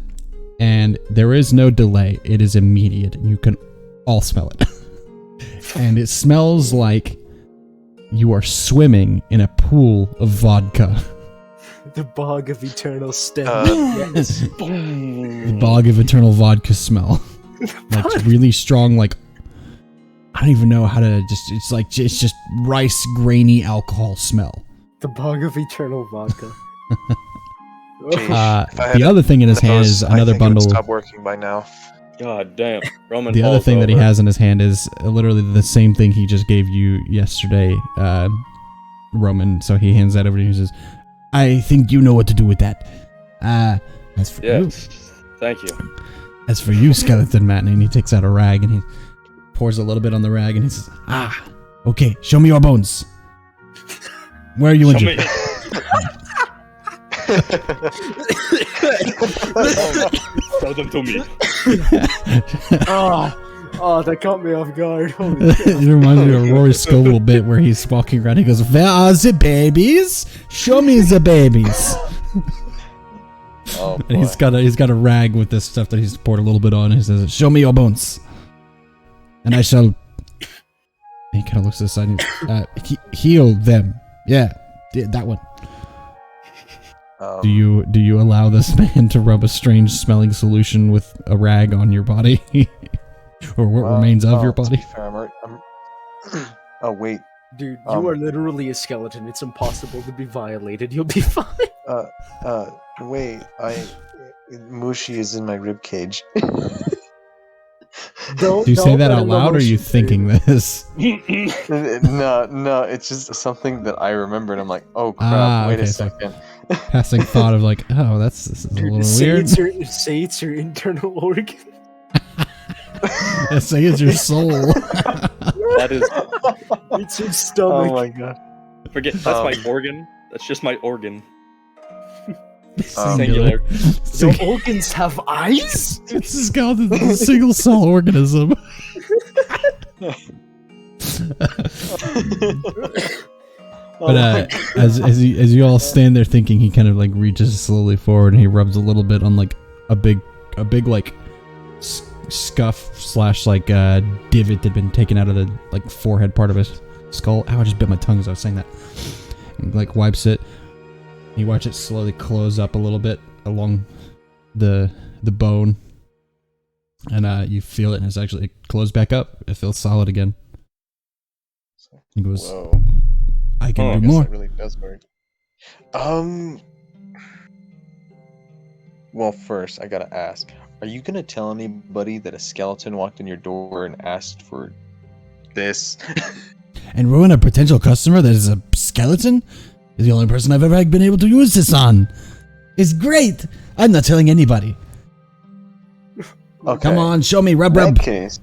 [SPEAKER 1] and there is no delay. It is immediate. You can all smell it. And it smells like you are swimming in a pool of vodka.
[SPEAKER 2] The bog of eternal stem.
[SPEAKER 3] Yes.
[SPEAKER 1] The bog of eternal vodka smell. Like really strong, like I don't even know how to it's just rice grainy alcohol smell.
[SPEAKER 2] The bog of eternal vodka.
[SPEAKER 1] The other thing in his hand is another bundle.
[SPEAKER 4] It would stop working by now.
[SPEAKER 3] God damn. Roman.
[SPEAKER 1] The other
[SPEAKER 3] falls
[SPEAKER 1] thing that he
[SPEAKER 3] over.
[SPEAKER 1] has in his hand is literally the same thing he just gave you yesterday, Roman. So he hands that over to you and says, I think you know what to do with that. That's for you.
[SPEAKER 3] Yes. Thank you.
[SPEAKER 1] As for you, skeleton man, and he takes out a rag and he pours a little bit on the rag and he says, okay, show me your bones. Where are you injured?
[SPEAKER 3] Tell them to me.
[SPEAKER 2] Oh, that caught me off guard. Holy
[SPEAKER 1] It reminds me of a Rory Scovel bit where he's walking around. He goes, "Where are the babies? Show me the babies."
[SPEAKER 4] Oh,
[SPEAKER 1] And he's got a rag with this stuff that he's poured a little bit on. And he says, "Show me your bones, and I shall." He kind of looks to the side. And heal them. Yeah, that one. Do you allow this man to rub a strange smelling solution with a rag on your body, or what remains of your body?
[SPEAKER 4] To be fair, oh wait,
[SPEAKER 2] dude, you are literally a skeleton. It's impossible to be violated. You'll be fine.
[SPEAKER 4] Wait, Mushi is in my rib cage.
[SPEAKER 1] Do you say that out loud, or are you thinking this?
[SPEAKER 4] No, it's just something that I remember, and I'm like, oh crap, wait a second.
[SPEAKER 1] Passing thought of like, oh, this is a little weird.
[SPEAKER 2] Say it's your internal organ.
[SPEAKER 1] Say it's your soul.
[SPEAKER 3] That is.
[SPEAKER 2] It's your stomach.
[SPEAKER 4] Oh my god.
[SPEAKER 3] Forget, that's my organ. That's just my organ.
[SPEAKER 1] Singular.
[SPEAKER 2] Your organs have eyes?
[SPEAKER 1] It's a skeleton. It's a single cell organism. But as you all stand there thinking, he kind of like reaches slowly forward and he rubs a little bit on like a big like scuff slash like divot that had been taken out of the like forehead part of his skull. Ow, I just bit my tongue as I was saying that. And like wipes it. You watch it slowly close up a little bit along the bone, and you feel it, and it's actually closed back up. It feels solid again. He goes,
[SPEAKER 4] whoa.
[SPEAKER 1] I can do more.
[SPEAKER 4] That really does work. Well, first, I gotta ask, are you gonna tell anybody that a skeleton walked in your door and asked for this?
[SPEAKER 1] And ruin a potential customer that is a skeleton? Is the only person I've ever been able to use this on. It's great. I'm not telling anybody.
[SPEAKER 4] Okay.
[SPEAKER 1] Come on, show me, rub.
[SPEAKER 4] In that case.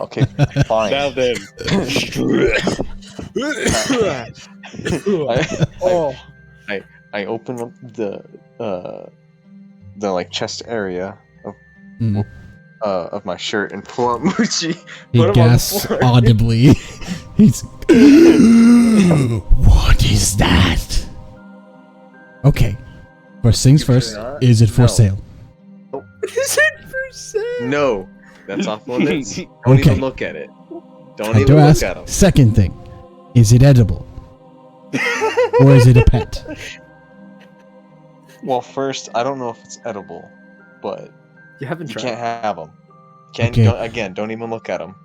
[SPEAKER 4] Okay, fine.
[SPEAKER 3] Now then.
[SPEAKER 4] I open up the like chest area of my shirt and pull out Muchi.
[SPEAKER 1] He gasps audibly. He's what is that? Okay. First things first, is it for sale?
[SPEAKER 2] Is it for sale?
[SPEAKER 4] No. That's off limits. Don't even look at it. Don't
[SPEAKER 1] I
[SPEAKER 4] even
[SPEAKER 1] do
[SPEAKER 4] look
[SPEAKER 1] ask,
[SPEAKER 4] at them.
[SPEAKER 1] second thing, is it edible? Or is it a pet?
[SPEAKER 4] Well, first, I don't know if it's edible, but
[SPEAKER 2] You haven't
[SPEAKER 4] you
[SPEAKER 2] tried.
[SPEAKER 4] can't have them. Don't even look at them.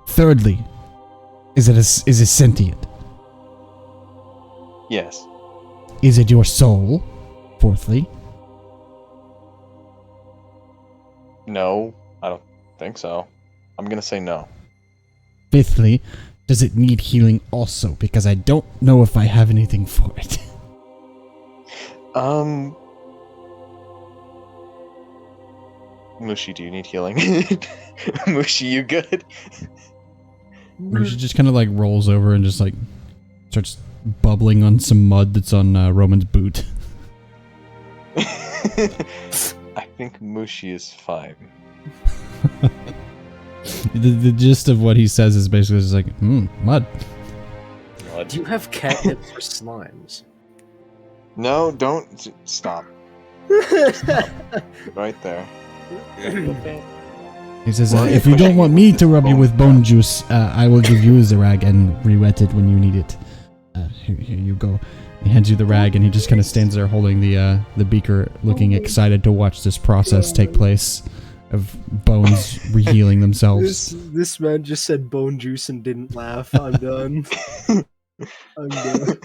[SPEAKER 1] Thirdly, is it sentient?
[SPEAKER 4] Yes.
[SPEAKER 1] Is it your soul? Fourthly,
[SPEAKER 4] No, I don't think so. I'm gonna say no.
[SPEAKER 1] fifthly, does it need healing also? Because I don't know if I have anything for it.
[SPEAKER 4] Mushi, do you need healing? Mushi, you good?
[SPEAKER 1] Mushi just kind of like rolls over and just like starts bubbling on some mud that's on Roman's boot.
[SPEAKER 4] I think Mushi is fine.
[SPEAKER 1] The gist of what he says is basically just like, mud.
[SPEAKER 2] Do you have catnip for slimes?
[SPEAKER 4] No, don't stop. Right there.
[SPEAKER 1] He says, if you don't want me to rub you with bone juice, I will give you the rag and re-wet it when you need it. Here you go. He hands you the rag, and he just kind of stands there holding the beaker, looking excited to watch this process take place of bones re-healing themselves.
[SPEAKER 2] This man just said bone juice and didn't laugh. I'm done. I'm done.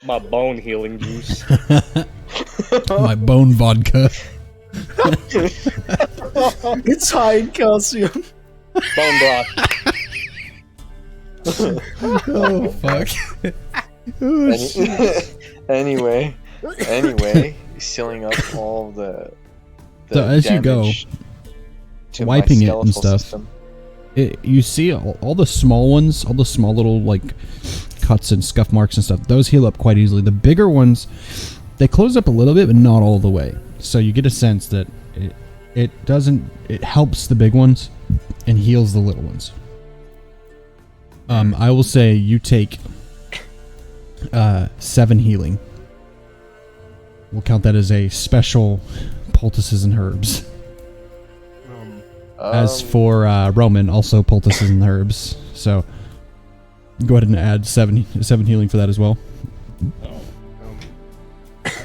[SPEAKER 3] My bone healing juice.
[SPEAKER 1] My bone vodka.
[SPEAKER 2] It's high in calcium.
[SPEAKER 3] Bone broth.
[SPEAKER 1] Oh, fuck.
[SPEAKER 4] Anyway, sealing up all the the
[SPEAKER 1] as you go,
[SPEAKER 4] damage to my
[SPEAKER 1] wiping it and
[SPEAKER 4] skeletal
[SPEAKER 1] stuff,
[SPEAKER 4] system.
[SPEAKER 1] you see all the small ones, all the small little like cuts and scuff marks and stuff. Those heal up quite easily. The bigger ones, they close up a little bit, but not all the way. So you get a sense that it helps the big ones and heals the little ones. I will say you take 7 healing. We'll count that as a special poultices and herbs. As for Roman, also poultices and herbs. So go ahead and add 7 healing for that as well.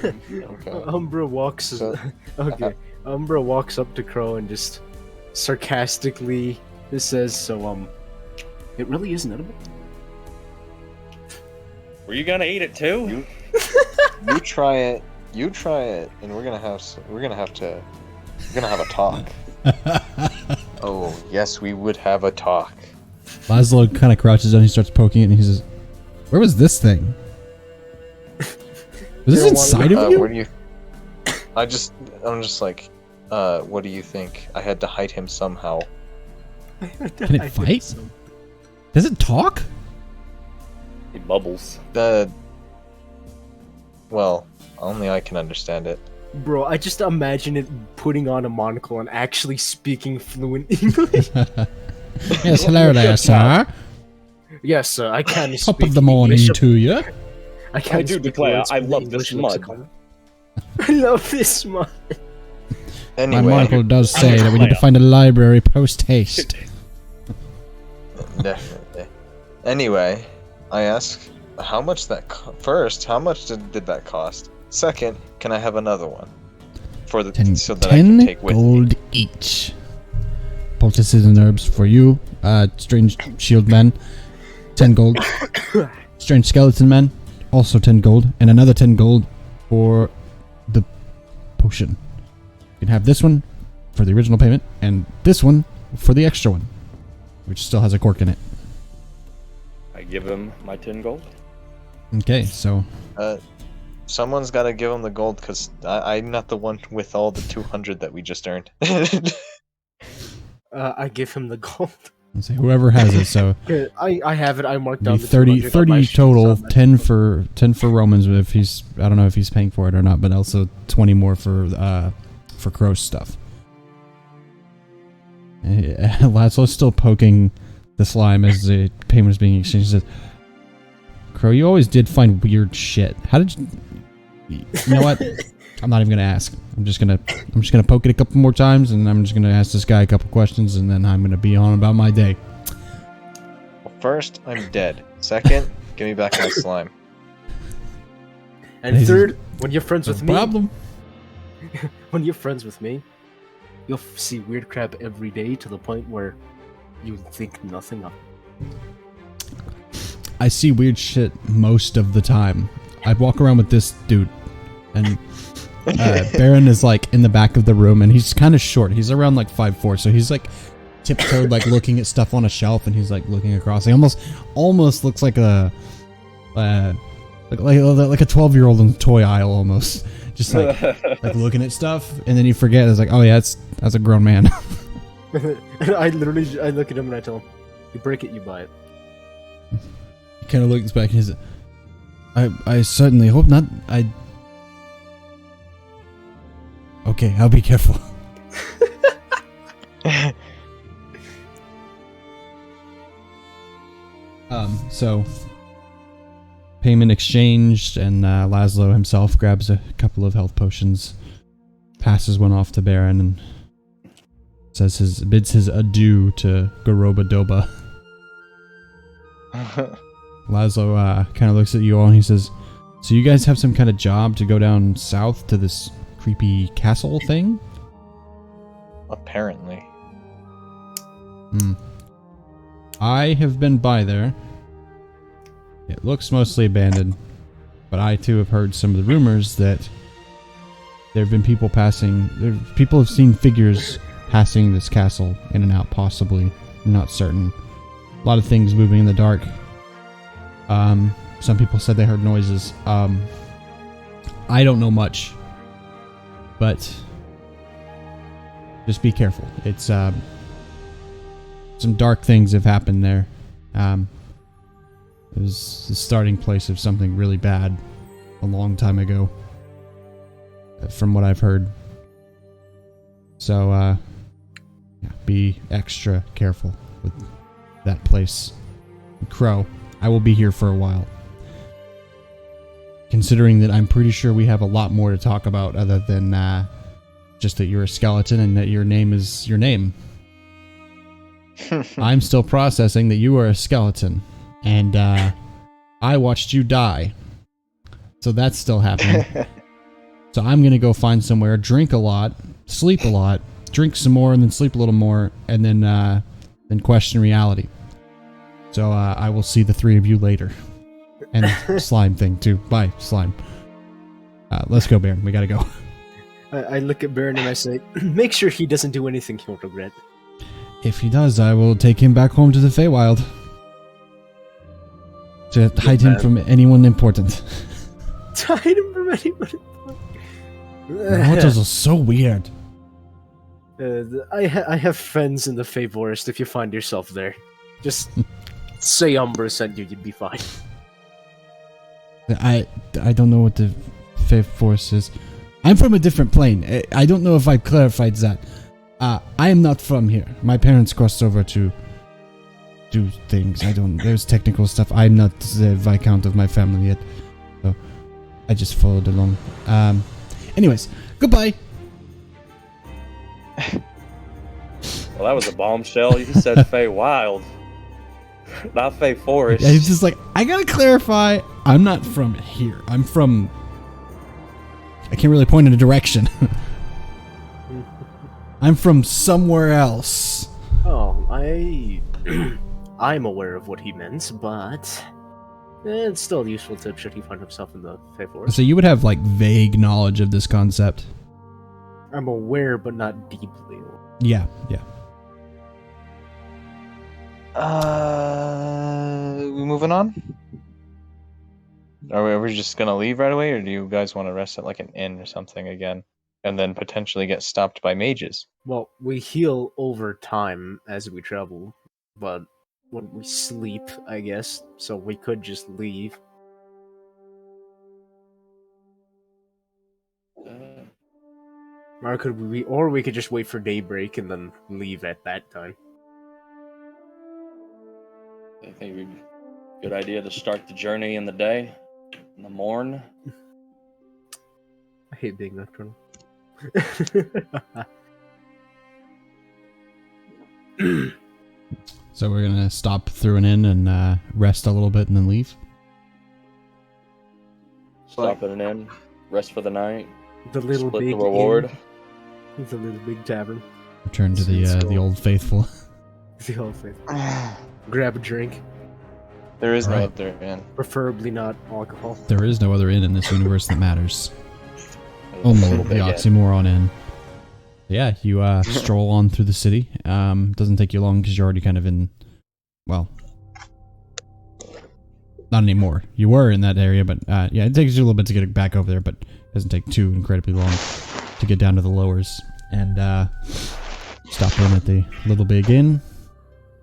[SPEAKER 4] Okay.
[SPEAKER 2] Umbra walks. Okay. Umbra walks up to Crow and just sarcastically says, "So it really isn't edible."
[SPEAKER 3] Were you gonna eat it too?
[SPEAKER 4] You try it. You try it, and we're gonna have a talk. Oh yes, we would have a talk.
[SPEAKER 1] Laszlo kind of crouches down. He starts poking it, and he says, "Where was this thing? Was this inside of you?"
[SPEAKER 4] Where do you? I'm just like, what do you think? I had to hide him somehow.
[SPEAKER 1] Can it fight? Does it talk?
[SPEAKER 3] It bubbles.
[SPEAKER 4] Well, only I can understand it.
[SPEAKER 2] Bro, I just imagine it putting on a monocle and actually speaking fluent English.
[SPEAKER 1] Yes, hello there, sir.
[SPEAKER 2] Yes, sir, I can speak
[SPEAKER 1] Top of the morning
[SPEAKER 2] English.
[SPEAKER 1] to you.
[SPEAKER 3] I do declare, I love this mud.
[SPEAKER 2] I love this mud.
[SPEAKER 4] Anyway,
[SPEAKER 1] My monocle does say that we need to find a library post-haste.
[SPEAKER 4] Definitely. Anyway, I ask, how much that first? How much did that cost? Second, can I have another one for the
[SPEAKER 1] 10
[SPEAKER 4] so that I can take with
[SPEAKER 1] gold
[SPEAKER 4] me?
[SPEAKER 1] each. Poultices and herbs for you, strange shield men. 10 gold. Strange skeleton men, also 10 gold, and another 10 gold for the potion. You can have this one for the original payment, and this one for the extra one, which still has a cork in it.
[SPEAKER 3] I give him my 10 gold.
[SPEAKER 1] Okay, so
[SPEAKER 4] Someone's got to give him the gold because I'm not the one with all the 200 that we just earned.
[SPEAKER 2] I give him the gold.
[SPEAKER 1] let's see, whoever has it. So
[SPEAKER 2] Yeah, I have it. I marked down the
[SPEAKER 1] 30
[SPEAKER 2] 200 on my sheet,
[SPEAKER 1] total.
[SPEAKER 2] so
[SPEAKER 1] 10 for Romans if he's, I don't know if he's paying for it or not, but also 20 more for Crow's stuff. Laszlo's still poking the slime as the payment is being exchanged. He says, "Crow, you always did find weird shit. How did you? You know what? I'm not even gonna ask. I'm just gonna poke it a couple more times, and I'm just gonna ask this guy a couple questions, and then I'm gonna be on about my day."
[SPEAKER 4] Well, first, I'm dead. Second, give me back my slime.
[SPEAKER 2] And third, when you're friends with me,
[SPEAKER 1] problem.
[SPEAKER 2] when you're friends with me, you'll see weird crap every day to the point where you think nothing of it.
[SPEAKER 1] I see weird shit most of the time. I'd walk around with this dude, and Baron is like in the back of the room, and he's kind of short. He's around like 5'4", so he's like tiptoed, like looking at stuff on a shelf, and he's like looking across. He almost looks like a like a 12-year-old in the toy aisle, almost just like looking at stuff, and then you forget. It's like, oh yeah, that's a grown man.
[SPEAKER 2] And I look at him and I tell him, "You break it, you buy it."
[SPEAKER 1] He kind of looks back and he's, I certainly hope not. Okay, I'll be careful. So payment exchanged, and Laszlo himself grabs a couple of health potions, passes one off to Baron, and bids his adieu to Garoba Doba. Laszlo kind of looks at you all and he says, "So you guys have some kind of job to go down south to this creepy castle thing?"
[SPEAKER 4] Apparently.
[SPEAKER 1] I have been by there. It looks mostly abandoned, but I too have heard some of the rumors that there have been people passing. People have seen figures passing this castle in and out, possibly. I'm not certain. A lot of things moving in the dark. Some people said they heard noises. I don't know much, but just be careful. It's some dark things have happened there. It was the starting place of something really bad a long time ago, from what I've heard. So, yeah, be extra careful with that place. Crow, I will be here for a while. Considering that I'm pretty sure we have a lot more to talk about other than just that you're a skeleton and that your name is your name. I'm still processing that you are a skeleton, and I watched you die. So that's still happening. So I'm gonna go find somewhere, drink a lot, sleep a lot, drink some more, and then sleep a little more, and then question reality. So I will see the three of you later. And slime thing too. Bye, slime. Let's go, Baron. We gotta go.
[SPEAKER 2] I look at Baron and I say, make sure he doesn't do anything he'll regret.
[SPEAKER 1] If he does, I will take him back home to the Feywild. To hide him from anyone important.
[SPEAKER 2] To hide him from anyone important?
[SPEAKER 1] The hotels are so weird.
[SPEAKER 2] I have friends in the Fey Forest if you find yourself there. Just say Umbra sent you, you'd be fine.
[SPEAKER 1] I don't know what the Fey Forest is. I'm from a different plane. I don't know if I clarified that. I am not from here. My parents crossed over to do things. There's technical stuff. I'm not the Viscount of my family yet. So I just followed along. Anyways, goodbye.
[SPEAKER 3] Well, that was a bombshell. You said Fey Wild, not Fey Forest.
[SPEAKER 1] It's just like, I gotta clarify, I'm not from here. I'm from... I can't really point in a direction. I'm from somewhere else.
[SPEAKER 2] Oh, I'm aware of what he meant, but it's still a useful tip should he find himself in the Fey Forest.
[SPEAKER 1] So you would have, like, vague knowledge of this concept.
[SPEAKER 2] I'm aware, but not deeply.
[SPEAKER 1] Yeah.
[SPEAKER 4] We moving on? Are we just gonna leave right away, or do you guys want to rest at like an inn or something again, and then potentially get stopped by mages?
[SPEAKER 2] Well, we heal over time as we travel, but when we sleep, I guess, so we could just leave. Or we could just wait for daybreak and then leave at that time.
[SPEAKER 3] I think it'd be a good idea to start the journey in the day, in the morn.
[SPEAKER 2] I hate being nocturnal.
[SPEAKER 1] So we're gonna stop through an inn and rest a little bit and then leave?
[SPEAKER 3] Stop at an inn, rest for the night,
[SPEAKER 2] The little
[SPEAKER 3] split
[SPEAKER 2] big
[SPEAKER 3] the reward.
[SPEAKER 2] The little big tavern.
[SPEAKER 1] Return to the old faithful.
[SPEAKER 2] The old faith. Grab a drink.
[SPEAKER 4] There is no
[SPEAKER 1] Right.
[SPEAKER 4] other inn.
[SPEAKER 2] Preferably not alcohol.
[SPEAKER 1] There is no other inn in this universe that matters. Only the oxymoron inn. Yeah, you stroll on through the city. Doesn't take you long because you're already kind of in... Well... Not anymore. You were in that area, but yeah, it takes you a little bit to get back over there, but it doesn't take too incredibly long to get down to the lowers. And stop in at the Little Big Inn.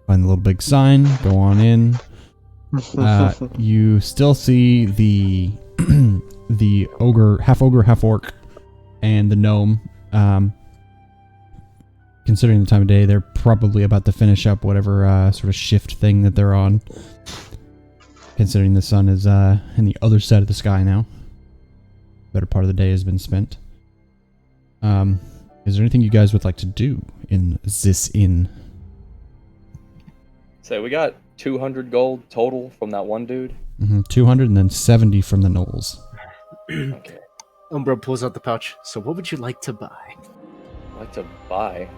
[SPEAKER 1] Find the Little Big sign. Go on in. You still see the the ogre, half orc, and the gnome. Considering the time of day, they're probably about to finish up whatever sort of shift thing that they're on. Considering the sun is in the other side of the sky now. Better part of the day has been spent. Is there anything you guys would like to do in this inn?
[SPEAKER 3] So we got 200 gold total from that one dude.
[SPEAKER 1] 200 and then 70 from the gnolls.
[SPEAKER 3] Okay.
[SPEAKER 2] Umbra pulls out the pouch. So what would you like to buy?
[SPEAKER 3] I'd like to buy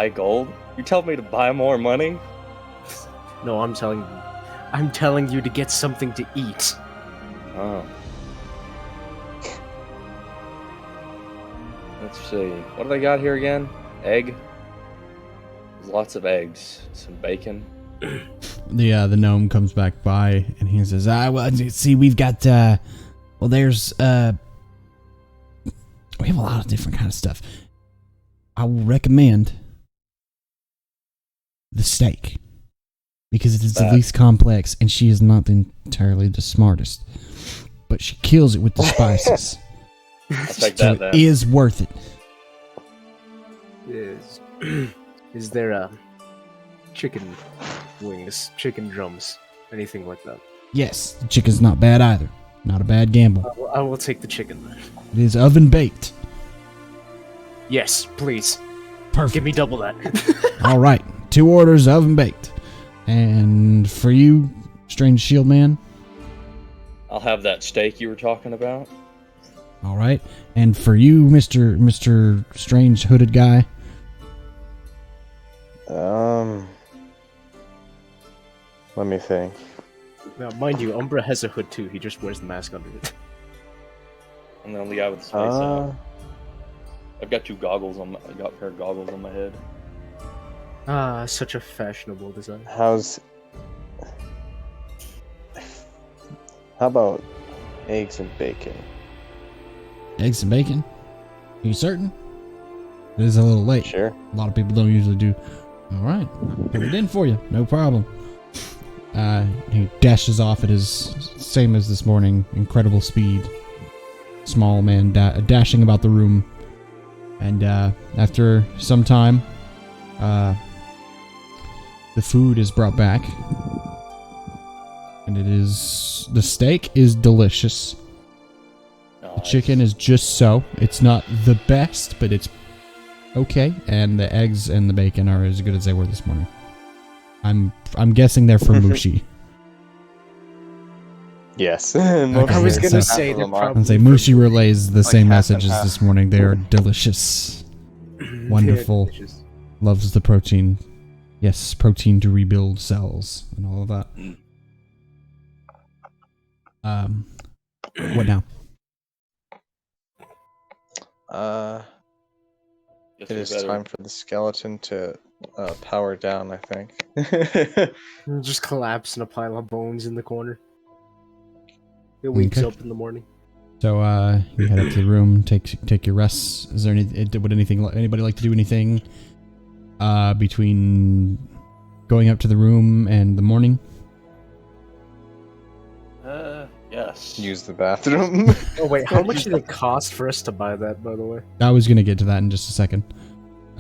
[SPEAKER 3] gold? You tell me to buy more money?
[SPEAKER 2] No, I'm telling you to get something to eat.
[SPEAKER 3] Oh. Let's see. What do they got here again? Egg? There's lots of eggs. Some bacon.
[SPEAKER 1] The gnome comes back by and he says, well, see, we've got, well, there's, we have a lot of different kind of stuff. I will recommend the steak because it is the least complex, and she is not entirely the smartest, but she kills it with the spices.
[SPEAKER 3] I'll take
[SPEAKER 1] So
[SPEAKER 3] that then.
[SPEAKER 1] it is worth it.
[SPEAKER 2] Is there a chicken wings, chicken drums, anything like that?
[SPEAKER 1] Yes, the chicken's not bad either. Not a bad gamble.
[SPEAKER 2] I will take the chicken then.
[SPEAKER 1] It is oven baked.
[SPEAKER 2] Yes, please.
[SPEAKER 1] Perfect.
[SPEAKER 2] Give me double that.
[SPEAKER 1] All right, 2 orders oven baked. And for you, Strange Shield Man.
[SPEAKER 3] I'll have that steak you were talking about.
[SPEAKER 1] All right, and for you, Mr. Strange Hooded Guy.
[SPEAKER 4] Let me think.
[SPEAKER 2] Now, mind you, Umbra has a hood too. He just wears the mask under it.
[SPEAKER 3] I'm the only guy with the space out. I've got 2 goggles on. I got a pair of goggles on my head.
[SPEAKER 2] Ah, such a fashionable design.
[SPEAKER 4] How about eggs and bacon?
[SPEAKER 1] Eggs and bacon? Are you certain? It is a little late.
[SPEAKER 4] Sure.
[SPEAKER 1] A lot of people don't usually do. All right, put it in for you. No problem. He dashes off at his same as this morning, incredible speed. Small man dashing about the room, and after some time, the food is brought back, and the steak is delicious. The chicken is just so. It's not the best, but it's okay, and the eggs and the bacon are as good as they were this morning. I'm guessing they're from Mushi.
[SPEAKER 4] Yes.
[SPEAKER 2] I was gonna say
[SPEAKER 4] they're
[SPEAKER 2] they're probably.
[SPEAKER 1] I'd say Mushi relays the same
[SPEAKER 4] half and
[SPEAKER 1] message as
[SPEAKER 4] half.
[SPEAKER 1] this morning. They are delicious, wonderful,
[SPEAKER 2] Delicious.
[SPEAKER 1] loves the protein. Yes, protein to rebuild cells and all of that. What now?
[SPEAKER 3] Guess
[SPEAKER 4] It
[SPEAKER 3] we
[SPEAKER 4] is
[SPEAKER 3] better-
[SPEAKER 4] time for the skeleton to power down, I think.
[SPEAKER 2] He'll just collapse in a pile of bones in the corner. It wakes
[SPEAKER 1] Okay.
[SPEAKER 2] up in the morning.
[SPEAKER 1] So you head up to the room, take your rests. Is there anybody like to do anything between going up to the room and the morning?
[SPEAKER 3] Yes.
[SPEAKER 4] Use the bathroom.
[SPEAKER 2] Oh wait, how much did it cost for us to buy that, by the way?
[SPEAKER 1] I was gonna get to that in just a second.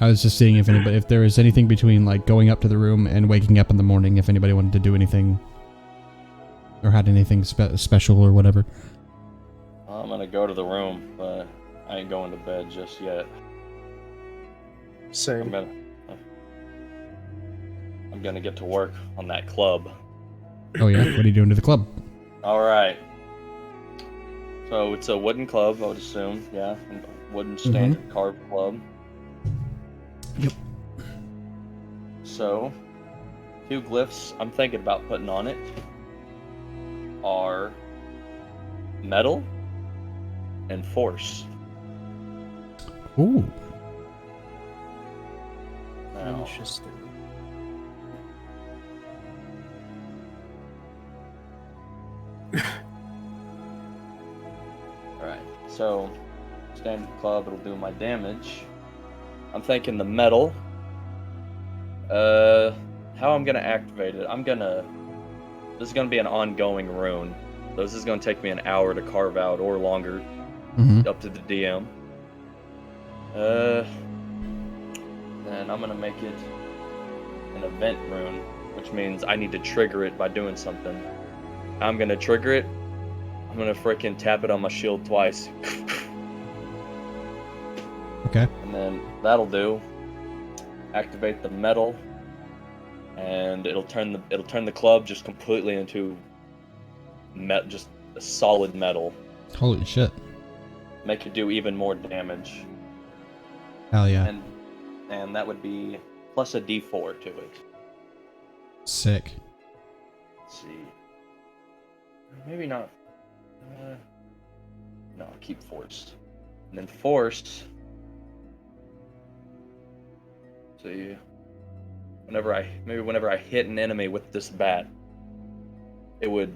[SPEAKER 1] I was just seeing if there was anything between like going up to the room and waking up in the morning, if anybody wanted to do anything or had anything special or whatever.
[SPEAKER 3] I'm gonna go to the room, but I ain't going to bed just yet.
[SPEAKER 2] Same.
[SPEAKER 3] I'm gonna get to work on that club.
[SPEAKER 1] Oh yeah, what are you doing to the club?
[SPEAKER 3] All right. So it's a wooden club, I would assume. Yeah, wooden standard carved club.
[SPEAKER 1] Yep.
[SPEAKER 3] So, 2 glyphs I'm thinking about putting on it are metal and force.
[SPEAKER 1] Ooh.
[SPEAKER 3] Now,
[SPEAKER 2] Interesting.
[SPEAKER 3] alright, so standard club, it'll do my damage. I'm thinking the metal. How I'm gonna activate it? This is gonna be an ongoing rune. So this is gonna take me an hour to carve out or longer, up to the DM. Then I'm gonna make it an event rune, which means I need to trigger it by doing something. I'm gonna trigger it. I'm gonna frickin' tap it on my shield twice.
[SPEAKER 1] Okay.
[SPEAKER 3] And then that'll do. Activate the metal, and it'll turn the club just completely into just a solid metal.
[SPEAKER 1] Holy shit.
[SPEAKER 3] Make it do even more damage.
[SPEAKER 1] Hell yeah.
[SPEAKER 3] And that would be plus a D4 to it.
[SPEAKER 1] Sick.
[SPEAKER 3] Let's see. Maybe not. No, keep force. And then force. See. Whenever I hit an enemy with this bat, it would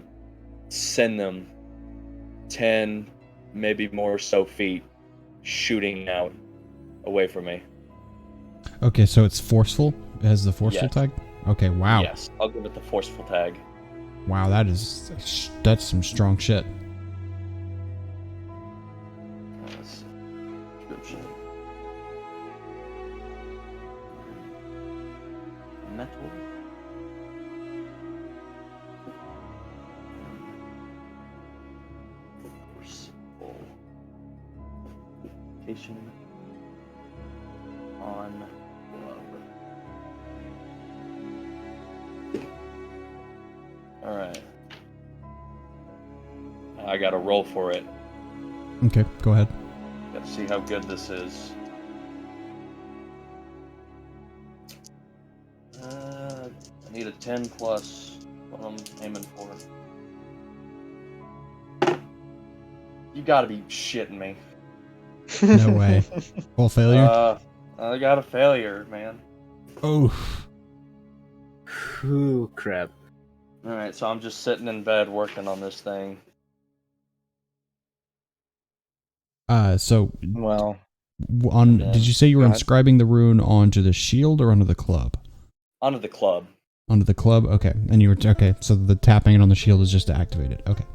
[SPEAKER 3] send them 10, maybe more so feet shooting out away from me.
[SPEAKER 1] Okay, so it's forceful? It has the forceful
[SPEAKER 3] Yes.
[SPEAKER 1] tag? Okay, wow.
[SPEAKER 3] Yes, I'll give it the forceful tag.
[SPEAKER 1] Wow, that's some strong shit.
[SPEAKER 3] Let's see. Description. Metal. Forceful. Location on glove. Alright. I gotta roll for it.
[SPEAKER 1] Okay, go ahead.
[SPEAKER 3] Gotta see how good this is. I need a 10 plus what I'm aiming for. You gotta be shitting me.
[SPEAKER 1] No way. Full failure?
[SPEAKER 3] I got a failure, man.
[SPEAKER 1] Oof.
[SPEAKER 2] Ooh, crap.
[SPEAKER 3] Alright, so I'm just sitting in bed working on this thing.
[SPEAKER 1] So
[SPEAKER 4] Well,
[SPEAKER 1] did you say you were
[SPEAKER 4] Go ahead.
[SPEAKER 1] inscribing the rune onto the shield or onto the club?
[SPEAKER 3] Onto the club.
[SPEAKER 1] Onto the club? Okay. And you were okay, so the tapping it on the shield is just to activate it. Okay.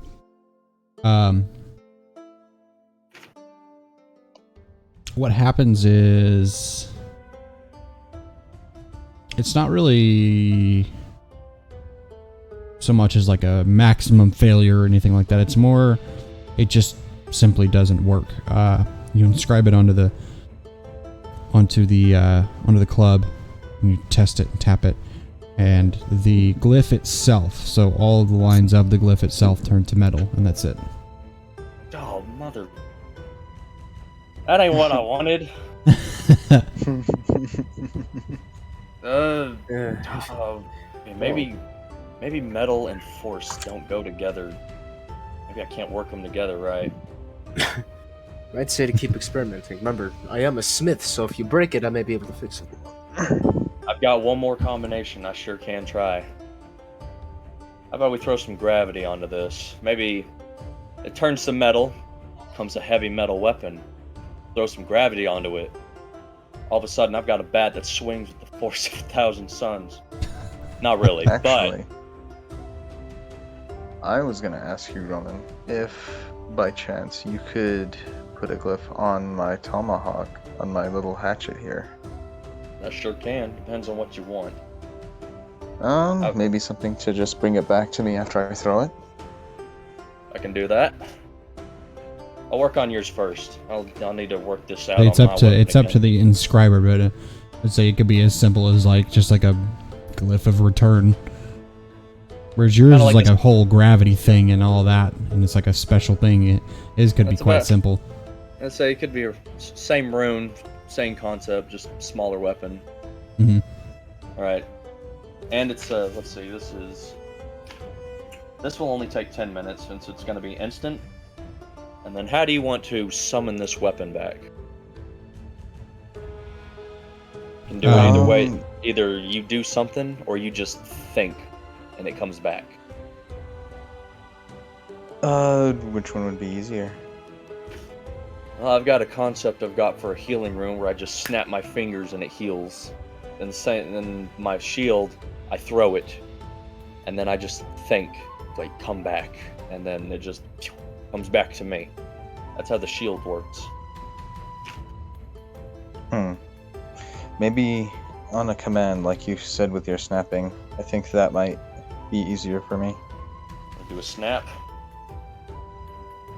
[SPEAKER 1] What happens is it's not really so much as like a maximum failure or anything like that. It's more it just simply doesn't work. You inscribe it onto the club, and you test it and tap it, and the glyph itself, so all of the lines of the glyph itself turn to metal, and that's it.
[SPEAKER 3] Oh, mother. That ain't what I wanted. Maybe metal and force don't go together. Maybe I can't work them together right.
[SPEAKER 2] I'd say to keep experimenting. Remember, I am a smith, so if you break it, I may be able to fix it.
[SPEAKER 3] I've got one more combination I sure can try. How about we throw some gravity onto this? Maybe it turns to metal, becomes a heavy metal weapon. Throw some gravity onto it. All of a sudden, I've got a bat that swings with the force of 1,000 suns. Not really,
[SPEAKER 4] actually, I was gonna ask you, Roman, if by chance you could put a glyph on my tomahawk, on my little hatchet here.
[SPEAKER 3] but I sure can. Depends on what you want.
[SPEAKER 4] Maybe something to just bring it back to me after I throw it.
[SPEAKER 3] I can do that. I'll work on yours first. I'll need to work this out.
[SPEAKER 1] It's
[SPEAKER 3] on
[SPEAKER 1] up
[SPEAKER 3] my
[SPEAKER 1] to
[SPEAKER 3] weapon
[SPEAKER 1] it's up
[SPEAKER 3] again.
[SPEAKER 1] to the inscriber, but I'd say it could be as simple as like just like a glyph of return. Whereas yours
[SPEAKER 3] Kinda
[SPEAKER 1] is
[SPEAKER 3] like
[SPEAKER 1] like a whole gravity thing and all that, and it's like a special thing. It could be
[SPEAKER 3] That's
[SPEAKER 1] quite
[SPEAKER 3] about-
[SPEAKER 1] simple.
[SPEAKER 3] I'd say it could be a same rune, same concept, just smaller weapon.
[SPEAKER 1] Mhm.
[SPEAKER 3] All right, and it's let's see, this will only take 10 minutes since it's going to be instant. And then, how do you want to summon this weapon back? You can do it either way. Either you do something, or you just think, and it comes back.
[SPEAKER 4] Which one would be easier?
[SPEAKER 3] Well, I've got a concept I've got for a healing rune where I just snap my fingers and it heals. Then my shield, I throw it, and then I just think, like, come back, and then it just comes back to me. That's how the shield works.
[SPEAKER 4] Maybe on a command, like you said with your snapping. I think that might be easier for me.
[SPEAKER 3] Do a snap.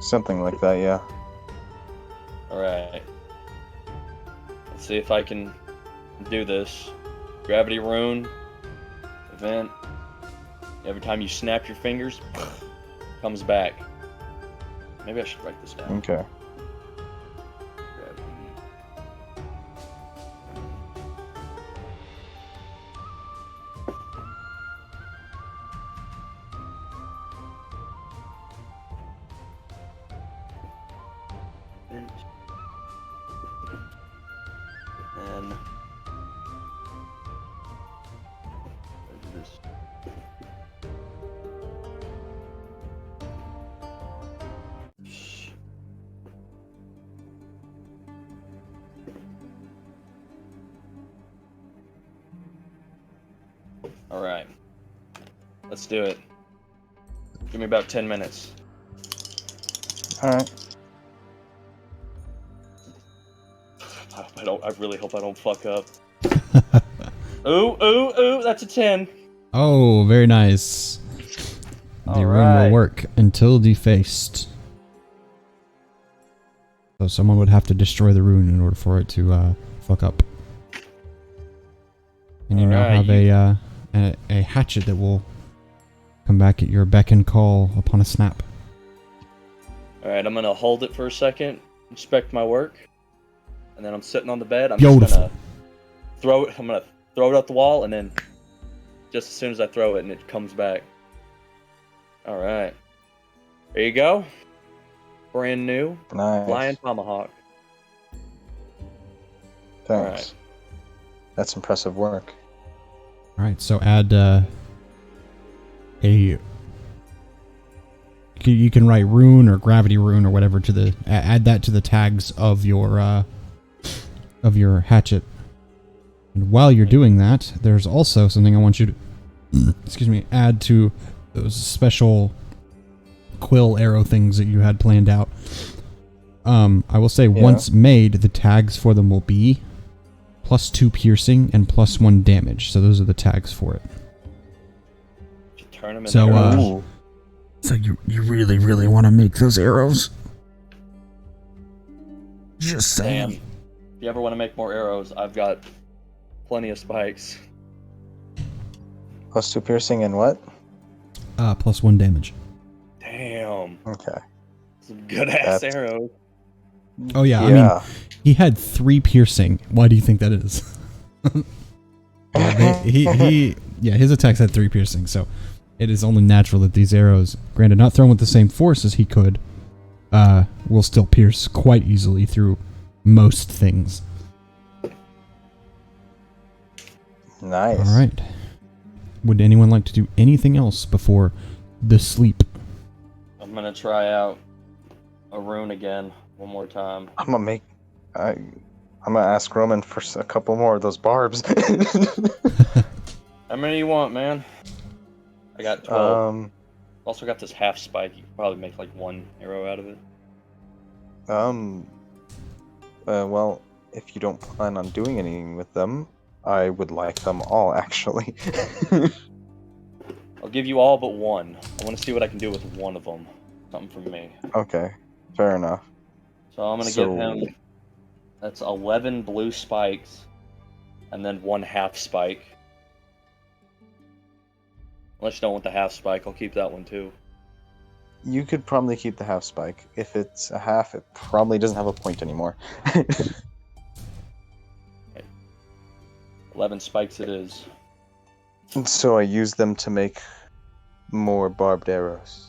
[SPEAKER 4] Something like that, yeah.
[SPEAKER 3] Alright. Let's see if I can do this. Gravity rune. Event. Every time you snap your fingers, comes back. Maybe I should write this down.
[SPEAKER 4] Okay.
[SPEAKER 3] Gravity. Event. And do this. All right. Let's do it. Give me about 10 minutes.
[SPEAKER 4] Alright.
[SPEAKER 3] I really hope I don't fuck up. Ooh, that's a 10.
[SPEAKER 1] Oh, very nice. The rune will work until defaced. So someone would have to destroy the rune in order for it to fuck up. And you now have a hatchet that will come back at your beck and call upon a snap.
[SPEAKER 3] Alright, I'm gonna hold it for a second, inspect my work, and then I'm sitting on the bed. I'm just gonna throw it. I'm gonna throw it at the wall, and then just as soon as I throw it, and it comes back. Alright. There you go. Brand new.
[SPEAKER 4] Nice.
[SPEAKER 3] Flying tomahawk.
[SPEAKER 4] Thanks.
[SPEAKER 3] Alright.
[SPEAKER 4] That's impressive work.
[SPEAKER 1] Alright, so add you can write rune or gravity rune or whatever to the add that to the tags of your hatchet. And while you're doing that, there's also something I want you to excuse me, add to those special quill arrow things that you had planned out. I will say once made, the tags for them will be +2 piercing and +1 damage. So those are the tags for it.
[SPEAKER 3] Turn them in
[SPEAKER 1] So you really, really want to make those arrows? Just saying.
[SPEAKER 3] Damn. If you ever want to make more arrows, I've got plenty of spikes.
[SPEAKER 4] +2 piercing and what?
[SPEAKER 1] +1 damage.
[SPEAKER 3] Damn.
[SPEAKER 4] Okay.
[SPEAKER 3] Some good ass arrows.
[SPEAKER 1] Oh yeah, I mean, he had 3 piercing. Why do you think that is? His attacks had 3 piercing, so it is only natural that these arrows, granted not thrown with the same force as he could, will still pierce quite easily through most things.
[SPEAKER 4] Nice.
[SPEAKER 1] All right. Would anyone like to do anything else before the sleep?
[SPEAKER 3] I'm gonna try out a rune again one more time.
[SPEAKER 4] I'm gonna ask Roman for a couple more of those barbs.
[SPEAKER 3] How many you want, man? I got 12. Also got this half spike. You could probably make like 1 arrow out of it.
[SPEAKER 4] Well, if you don't plan on doing anything with them, I would like them all, actually.
[SPEAKER 3] I'll give you all but 1. I want to see what I can do with 1 of them. Something from me.
[SPEAKER 4] Okay, fair enough.
[SPEAKER 3] So I'm gonna give him. That's 11 blue spikes, and then 1 half spike. Unless you don't want the half spike, I'll keep that one too.
[SPEAKER 4] You could probably keep the half spike. If it's a half, it probably doesn't have a point anymore.
[SPEAKER 3] 11 spikes it is.
[SPEAKER 4] So I use them to make more barbed arrows.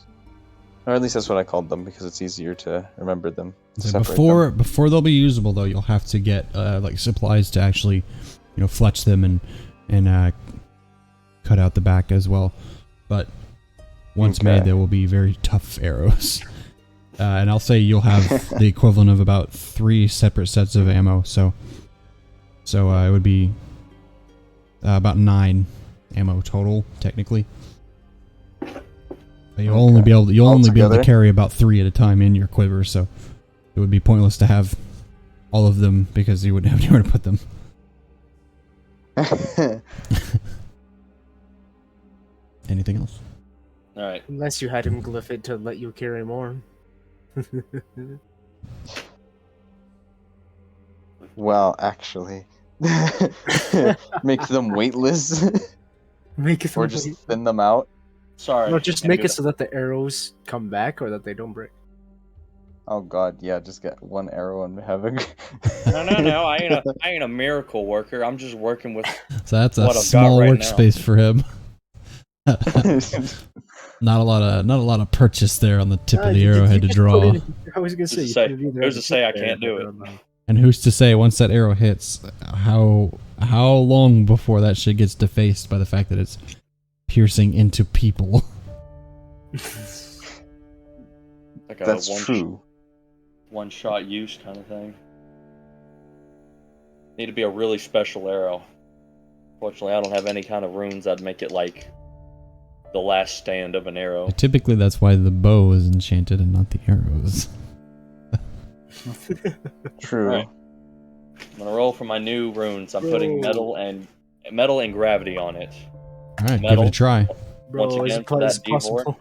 [SPEAKER 4] Or at least that's what I called them, because it's easier to remember them.
[SPEAKER 1] So before they'll be usable, though, you'll have to get like supplies to actually, fletch them and cut out the back as well. But once made, they will be very tough arrows. And I'll say you'll have the equivalent of about 3 separate sets of ammo. So it would be about 9 ammo total, technically. But you'll only be able to carry about 3 at a time in your quiver. So it would be pointless to have all of them because you wouldn't have anywhere to put them. Anything else?
[SPEAKER 3] All right.
[SPEAKER 2] Unless you had him glyph it to let you carry more.
[SPEAKER 4] Well, actually, make them weightless. Or just thin them out.
[SPEAKER 3] Sorry.
[SPEAKER 2] No, just make it so that the arrows come back or that they don't break.
[SPEAKER 4] Oh god, yeah, just get 1 arrow and have a...
[SPEAKER 3] No, I ain't a miracle worker. I'm just working with
[SPEAKER 1] So that's a small workspace for him. Not a lot of purchase there on the tip of the arrowhead to draw.
[SPEAKER 2] I was gonna say,
[SPEAKER 3] who's to say I can't do it?
[SPEAKER 1] And who's to say once that arrow hits, how long before that shit gets defaced by the fact that it's piercing into people?
[SPEAKER 3] Like
[SPEAKER 4] that's true.
[SPEAKER 3] One shot use kind of thing. Need to be a really special arrow. Fortunately, I don't have any kind of runes that'd make it like the last stand of an arrow.
[SPEAKER 1] Typically, that's why the bow is enchanted and not the arrows.
[SPEAKER 4] True.
[SPEAKER 3] Right. I'm gonna roll for my new runes. I'm putting metal and gravity on it.
[SPEAKER 1] All right, give
[SPEAKER 3] Metal.
[SPEAKER 1] it a try.
[SPEAKER 3] Once
[SPEAKER 2] Bro,
[SPEAKER 3] again,
[SPEAKER 2] is
[SPEAKER 3] for
[SPEAKER 2] it
[SPEAKER 3] that
[SPEAKER 2] possible?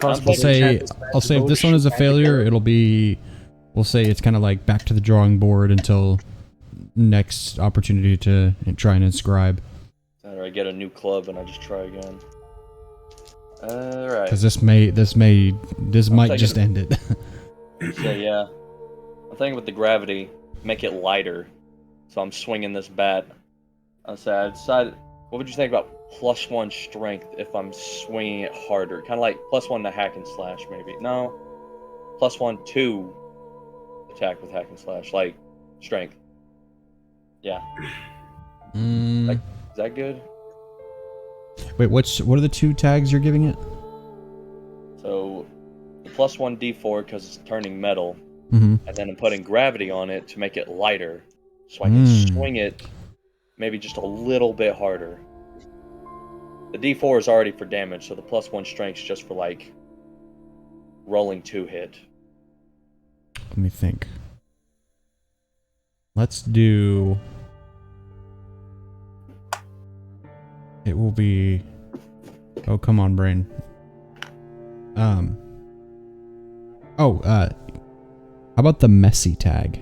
[SPEAKER 1] I'll say if this one is a failure, it'll be. We'll say it's kind of like back to the drawing board until next opportunity to try and inscribe.
[SPEAKER 3] Or I get a new club and I just try again. Alright.
[SPEAKER 1] Because this might just end it.
[SPEAKER 3] So yeah. I'm thinking with the gravity, make it lighter. So I'm swinging this bat. I decided, what would you think about +1 strength if I'm swinging it harder? Kind of like +1 to hack and slash, maybe. No. +1 to attack with hack and slash, like strength. Yeah. Is that good?
[SPEAKER 1] Wait, what are the 2 tags you're giving it?
[SPEAKER 3] So the +1 d4 because it's turning metal,
[SPEAKER 1] Mm-hmm.
[SPEAKER 3] and then I'm putting gravity on it to make it lighter, so I can swing it maybe just a little bit harder. The d4 is already for damage, so the +1 strength's just for like rolling 2 hit.
[SPEAKER 1] Let me think. Let's do. It will be. Oh, come on, brain. How about the messy tag?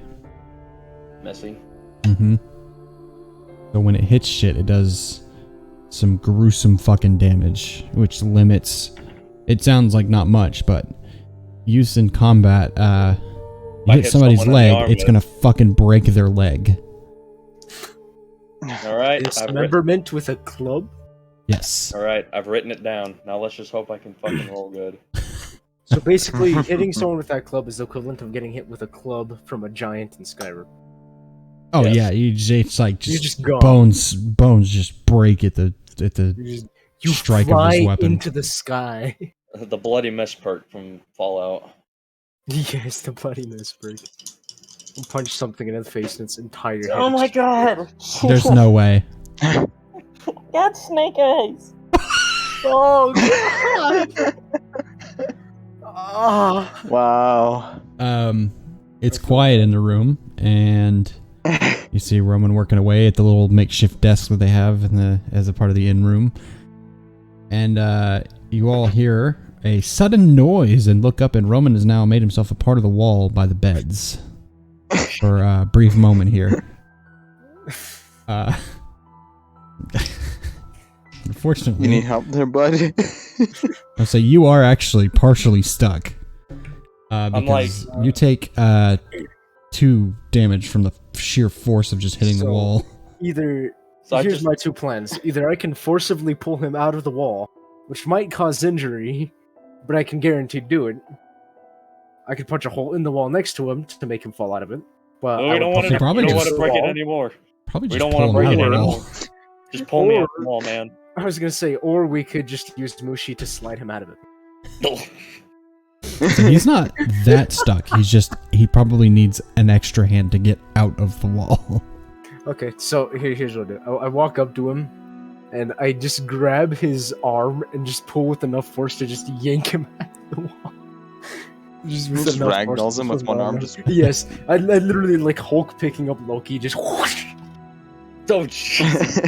[SPEAKER 3] Messy.
[SPEAKER 1] Mm-hmm. So when it hits shit, it does some gruesome fucking damage, which limits. It sounds like not much, but use in combat, you hit somebody's leg, it's gonna fucking break their leg.
[SPEAKER 3] Alright.
[SPEAKER 2] Dismemberment with a club?
[SPEAKER 1] Yes.
[SPEAKER 3] Alright, I've written it down. Now let's just hope I can fucking roll good.
[SPEAKER 2] So basically, hitting someone with that club is the equivalent of getting hit with a club from a giant in Skyrim.
[SPEAKER 1] Oh
[SPEAKER 3] Yes.
[SPEAKER 1] yeah, it's like
[SPEAKER 2] You're
[SPEAKER 1] just
[SPEAKER 2] just gone.
[SPEAKER 1] bones just break at the
[SPEAKER 2] You
[SPEAKER 1] strike of
[SPEAKER 2] fly
[SPEAKER 1] his weapon.
[SPEAKER 2] into the sky.
[SPEAKER 3] The bloody mess perk from Fallout.
[SPEAKER 2] Yes, the bloody misbreak. You punch something in the face and its entire head.
[SPEAKER 3] Oh my god!
[SPEAKER 1] There's no way.
[SPEAKER 3] Got snake eyes!
[SPEAKER 2] Oh god! Ah.
[SPEAKER 4] Wow.
[SPEAKER 1] It's quiet in the room, and you see Roman working away at the little makeshift desk that they have as a part of the inn room. And you all hear a sudden noise and look up, and Roman has now made himself a part of the wall by the beds for a brief moment here. Unfortunately,
[SPEAKER 4] You need help there, bud?
[SPEAKER 1] I'll say you are actually partially stuck. Because you take 2 damage from the sheer force of just hitting the wall.
[SPEAKER 2] Here's my 2 plans. Either I can forcibly pull him out of the wall, which might cause injury, but I can guarantee do it. I could punch a hole in the wall next to him to make him fall out of it. But
[SPEAKER 3] we don't want to break it anymore.
[SPEAKER 1] Probably
[SPEAKER 3] We
[SPEAKER 1] just
[SPEAKER 3] don't want to
[SPEAKER 1] pull him
[SPEAKER 3] break
[SPEAKER 1] out
[SPEAKER 3] it
[SPEAKER 1] of the wall.
[SPEAKER 3] anymore. Just pull me out the wall, man.
[SPEAKER 2] I was gonna say, or we could just use Mushi to slide him out of it.
[SPEAKER 1] So he's not that stuck. He probably needs an extra hand to get out of the wall.
[SPEAKER 2] Okay, so here's what I do. I walk up to him, and I just grab his arm and just pull with enough force to just yank him out of the wall. Just
[SPEAKER 4] ragdolls him with one arm.
[SPEAKER 2] Yes, I literally like Hulk picking up Loki, just whoosh.
[SPEAKER 3] Oh, jeez.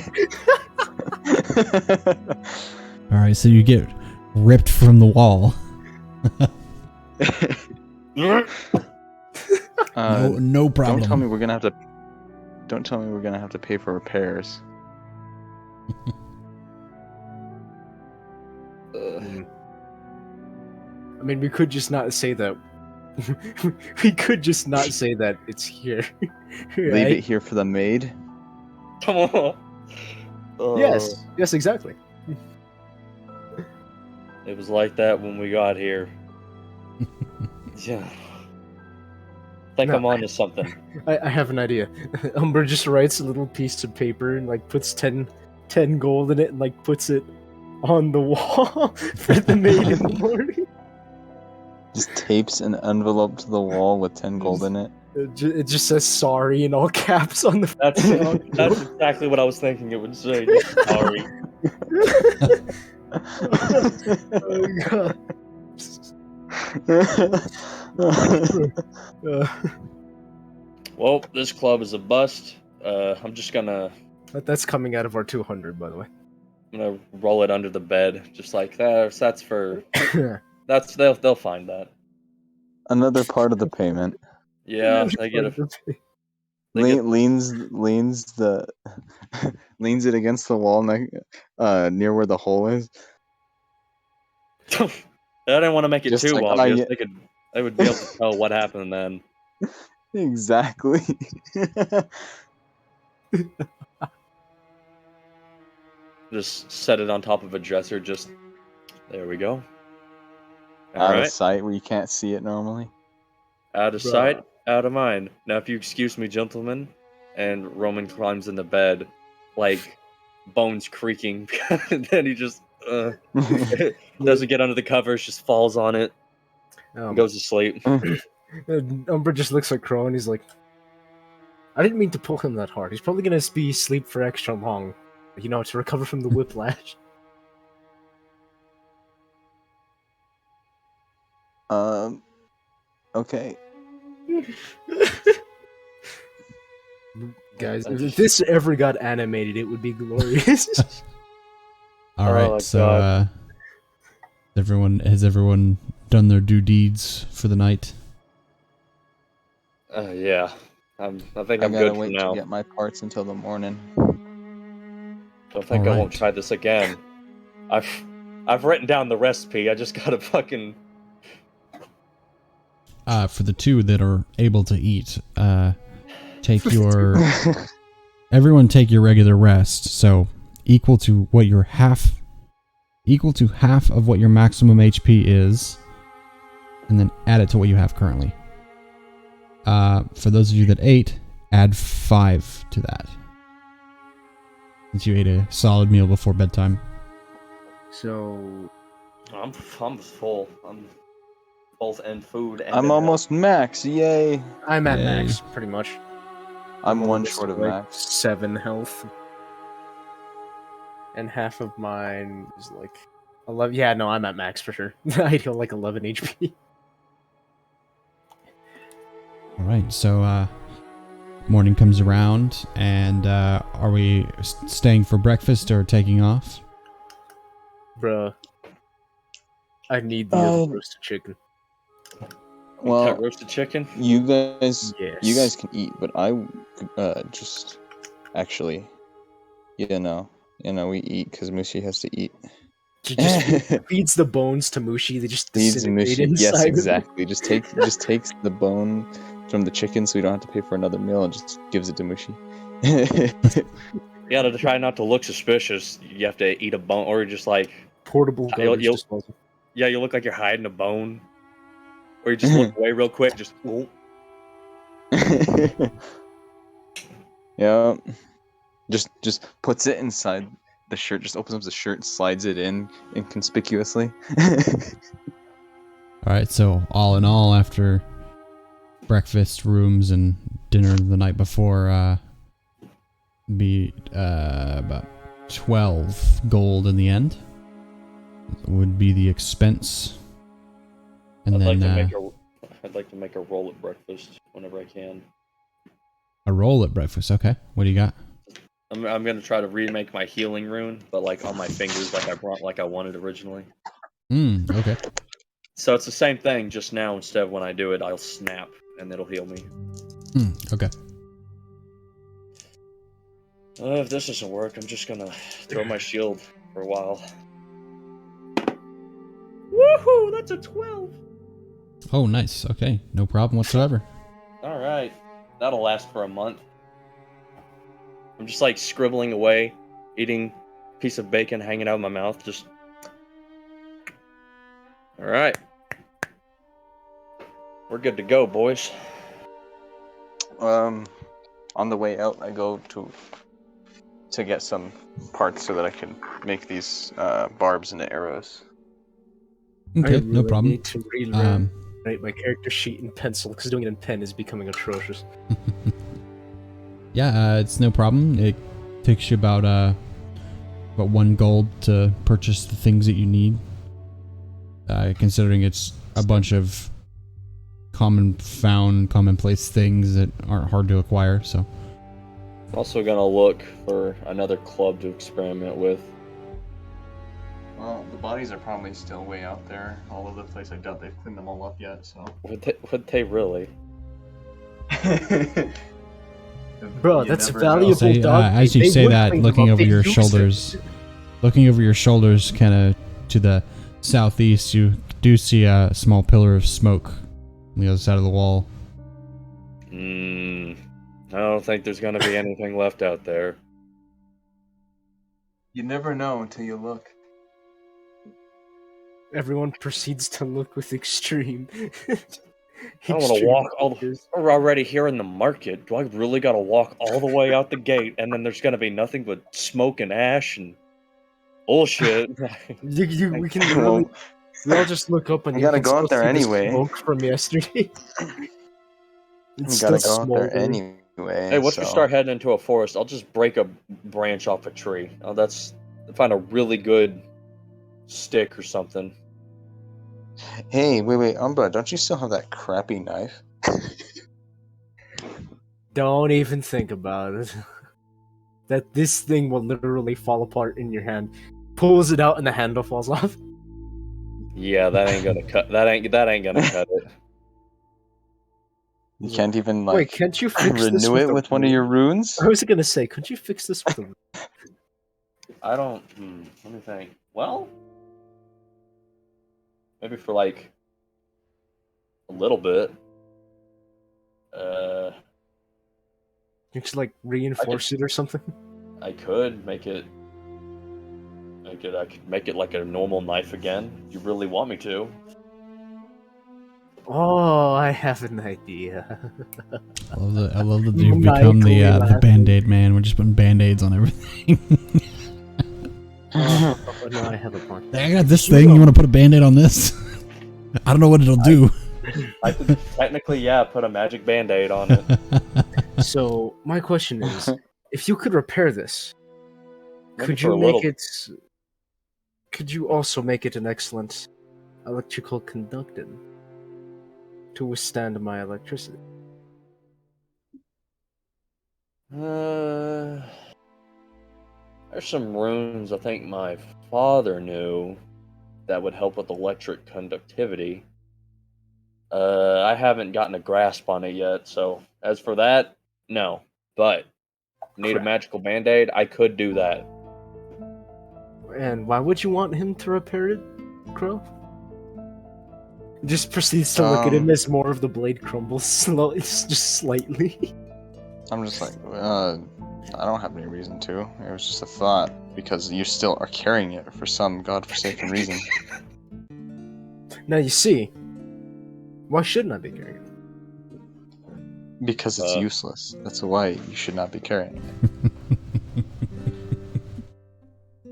[SPEAKER 1] Alright, so you get ripped from the wall. No problem.
[SPEAKER 4] Don't tell me we're gonna have to. Don't tell me we're gonna have to pay for repairs.
[SPEAKER 2] I mean, we could just not say that. We could just not say that it's here.
[SPEAKER 4] Leave
[SPEAKER 2] Right?
[SPEAKER 4] it here for the maid.
[SPEAKER 3] Come on.
[SPEAKER 2] Yes, exactly.
[SPEAKER 3] It was like that when we got here. Yeah. Think
[SPEAKER 2] No,
[SPEAKER 3] I'm onto something.
[SPEAKER 2] I have an idea. Umber just writes a little piece of paper and like puts 10 gold in it and like puts it on the wall for the maid in the morning.
[SPEAKER 4] Just tapes an envelope to the wall with 10 gold in it.
[SPEAKER 2] It just says sorry in all caps on the.
[SPEAKER 3] That's exactly what I was thinking it would say. Just sorry.
[SPEAKER 2] Oh god.
[SPEAKER 3] Well, this club is a bust. I'm just gonna.
[SPEAKER 2] That's coming out of our 200, by the way.
[SPEAKER 3] I'm gonna roll it under the bed, just like that. That's for. They'll find that.
[SPEAKER 5] Another part of the payment.
[SPEAKER 3] Yeah, they get a.
[SPEAKER 5] Leans it against the wall near where the hole is.
[SPEAKER 3] I didn't want to make it just too like, obvious. They would be able to tell what happened then.
[SPEAKER 5] Exactly.
[SPEAKER 3] Just set it on top of a dresser. Just there we go.
[SPEAKER 5] Out of sight where you can't see it normally.
[SPEAKER 3] Out of sight, out of mind. Now, if you excuse me, gentlemen, and Roman climbs in the bed, like bones creaking, and then he just doesn't get under the covers, just falls on it, and goes to sleep.
[SPEAKER 2] Umber just looks at Crow and he's like, I didn't mean to pull him that hard. He's probably gonna be asleep for extra long, to recover from the whiplash.
[SPEAKER 5] Okay.
[SPEAKER 2] Guys, if this ever got animated, it would be glorious.
[SPEAKER 1] All right, so has everyone done their due deeds for the night?
[SPEAKER 3] Yeah. I think I'm
[SPEAKER 5] good
[SPEAKER 3] for
[SPEAKER 5] wait
[SPEAKER 3] now.
[SPEAKER 5] To get my parts until the morning.
[SPEAKER 3] I think I won't try this again. I've written down the recipe. I just gotta fucking.
[SPEAKER 1] For the two that are able to eat, take your. Everyone take your regular rest, so equal to half of what your maximum HP is, and then add it to what you have currently. For those of you that ate, add 5 to that. Since you ate a solid meal before bedtime.
[SPEAKER 2] So
[SPEAKER 3] I'm full. I'm both in food and
[SPEAKER 5] I'm almost max, yay!
[SPEAKER 2] I'm at max, pretty much.
[SPEAKER 5] I'm one short of max.
[SPEAKER 2] 7 health. And half of mine is like 11. Yeah, no, I'm at max for sure. I heal like 11 HP.
[SPEAKER 1] Alright, so morning comes around, and are we staying for breakfast or taking off?
[SPEAKER 2] Bruh. I need the other roasted chicken.
[SPEAKER 5] Well,
[SPEAKER 3] roasted chicken?
[SPEAKER 5] You guys can eat, but I just actually, we eat because Mushi has to eat.
[SPEAKER 2] She just feeds the bones to Mushi. They just
[SPEAKER 5] feeds Mushi. Yes, exactly.
[SPEAKER 2] Him.
[SPEAKER 5] just takes the bone from the chicken, so we don't have to pay for another meal, and just gives it to Mushi.
[SPEAKER 3] Yeah, to try not to look suspicious, you have to eat a bone, or just like
[SPEAKER 2] portable garbage disposal.
[SPEAKER 3] Yeah, you look like you're hiding a bone, or you just look away real quick, just.
[SPEAKER 5] Yeah, just puts it inside the shirt. Just opens up the shirt and slides it in inconspicuously.
[SPEAKER 1] All right, so all in all, after breakfast, rooms, and dinner the night before, be about 12 gold in the end. Would be the expense. And
[SPEAKER 3] I'd
[SPEAKER 1] then
[SPEAKER 3] like to make a roll at breakfast whenever I can.
[SPEAKER 1] A roll at breakfast, okay. What do you got?
[SPEAKER 3] I'm gonna try to remake my healing rune, but like on my fingers, like I wanted originally.
[SPEAKER 1] Okay.
[SPEAKER 3] So it's the same thing, just now instead of when I do it, I'll snap and it'll heal me.
[SPEAKER 1] Okay.
[SPEAKER 3] If this doesn't work, I'm just gonna throw my shield for a while. Woohoo! That's a 12.
[SPEAKER 1] Oh, nice. Okay, no problem whatsoever.
[SPEAKER 3] All right, that'll last for a month. I'm just like scribbling away, eating a piece of bacon hanging out of my mouth. Just all right. We're good to go, boys.
[SPEAKER 5] On the way out, I go to get some parts so that I can make these barbs into arrows.
[SPEAKER 1] Okay, no problem.
[SPEAKER 2] write my character sheet in pencil because doing it in pen is becoming atrocious.
[SPEAKER 1] Yeah, it's no problem. It takes you about 1 gold to purchase the things that you need. Considering it's a bunch of commonplace things that aren't hard to acquire, so.
[SPEAKER 3] I'm also gonna look for another club to experiment with.
[SPEAKER 5] Well, the bodies are probably still way out there all over the place. I doubt they've cleaned them all up yet, so.
[SPEAKER 3] Would they really?
[SPEAKER 2] Bro, that's valuable, dog.
[SPEAKER 1] As you say that, looking over your shoulders, kind of to the southeast, you do see a small pillar of smoke on the other side of the wall.
[SPEAKER 3] I don't think there's gonna be anything left out there.
[SPEAKER 5] You never know until you look.
[SPEAKER 2] Everyone proceeds to look with extreme.
[SPEAKER 3] I don't want to walk we're already here in the market. Do I really got to walk all the way out the gate, and then there's gonna be nothing but smoke and ash and bullshit?
[SPEAKER 2] We can we all just look up and
[SPEAKER 5] you gotta go out there anyway.
[SPEAKER 2] Smoke from yesterday.
[SPEAKER 5] You gotta go out there anyway.
[SPEAKER 3] Hey, once we start heading into a forest, I'll just break a branch off a tree. Find a really good stick or something.
[SPEAKER 5] Hey, wait, Umbra, don't you still have that crappy knife?
[SPEAKER 2] Don't even think about it. That this thing will literally fall apart in your hand. Pulls it out and the handle falls off.
[SPEAKER 3] Yeah, that ain't gonna cut. That ain't gonna cut it.
[SPEAKER 5] You can't even
[SPEAKER 2] Wait, can't you fix this
[SPEAKER 5] renew it with one of your runes?
[SPEAKER 2] I was gonna say, couldn't you fix this with a
[SPEAKER 3] I don't. Let me think. Well, maybe for like a little bit.
[SPEAKER 2] You could like reinforce it or something.
[SPEAKER 3] I could make it. I could make it like a normal knife again. If you really want me to.
[SPEAKER 2] Oh, I have an idea.
[SPEAKER 1] I love that you've become the Band-Aid man. We're just putting Band-Aids on everything.
[SPEAKER 2] No, I have a plan.
[SPEAKER 1] I got this thing. You want to put a Band-Aid on this? I don't know what it'll do.
[SPEAKER 3] I could technically, put a magic Band-Aid on it.
[SPEAKER 2] So, my question is, if you could repair this, could you also make it an excellent electrical conductor to withstand my electricity?
[SPEAKER 3] There's some runes I think my father knew that would help with electric conductivity. I haven't gotten a grasp on it yet, so as for that, no. But need a magical Band-Aid, I could do that.
[SPEAKER 2] And why would you want him to repair it, Crow? Just proceeds to look at him as more of the blade crumbles slowly, just slightly.
[SPEAKER 5] I'm just like, I don't have any reason to. It was just a thought, because you still are carrying it for some godforsaken reason.
[SPEAKER 2] Now you see, why shouldn't I be carrying it?
[SPEAKER 5] Because it's useless. That's why you should not be carrying it.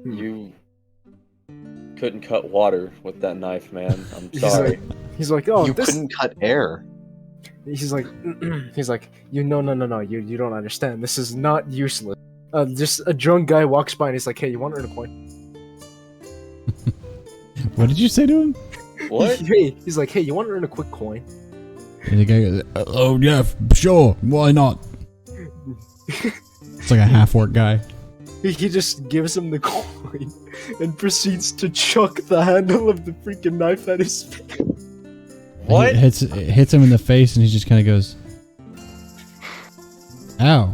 [SPEAKER 3] You couldn't cut water with that knife, man. I'm sorry.
[SPEAKER 2] He's like, oh,
[SPEAKER 5] you couldn't cut air.
[SPEAKER 2] He's like, no, you don't understand. This is not useless. Just a drunk guy walks by and he's like, hey, you want to earn a coin?
[SPEAKER 1] What did you say to him?
[SPEAKER 3] What?
[SPEAKER 2] He's like, hey, you want to earn a quick coin?
[SPEAKER 1] And the guy goes, oh yeah, sure, why not? It's like a half-orc guy.
[SPEAKER 2] He just gives him the coin and proceeds to chuck the handle of the freaking knife at his face.
[SPEAKER 3] What?
[SPEAKER 1] It hits him in the face, and he just kind of goes, ow.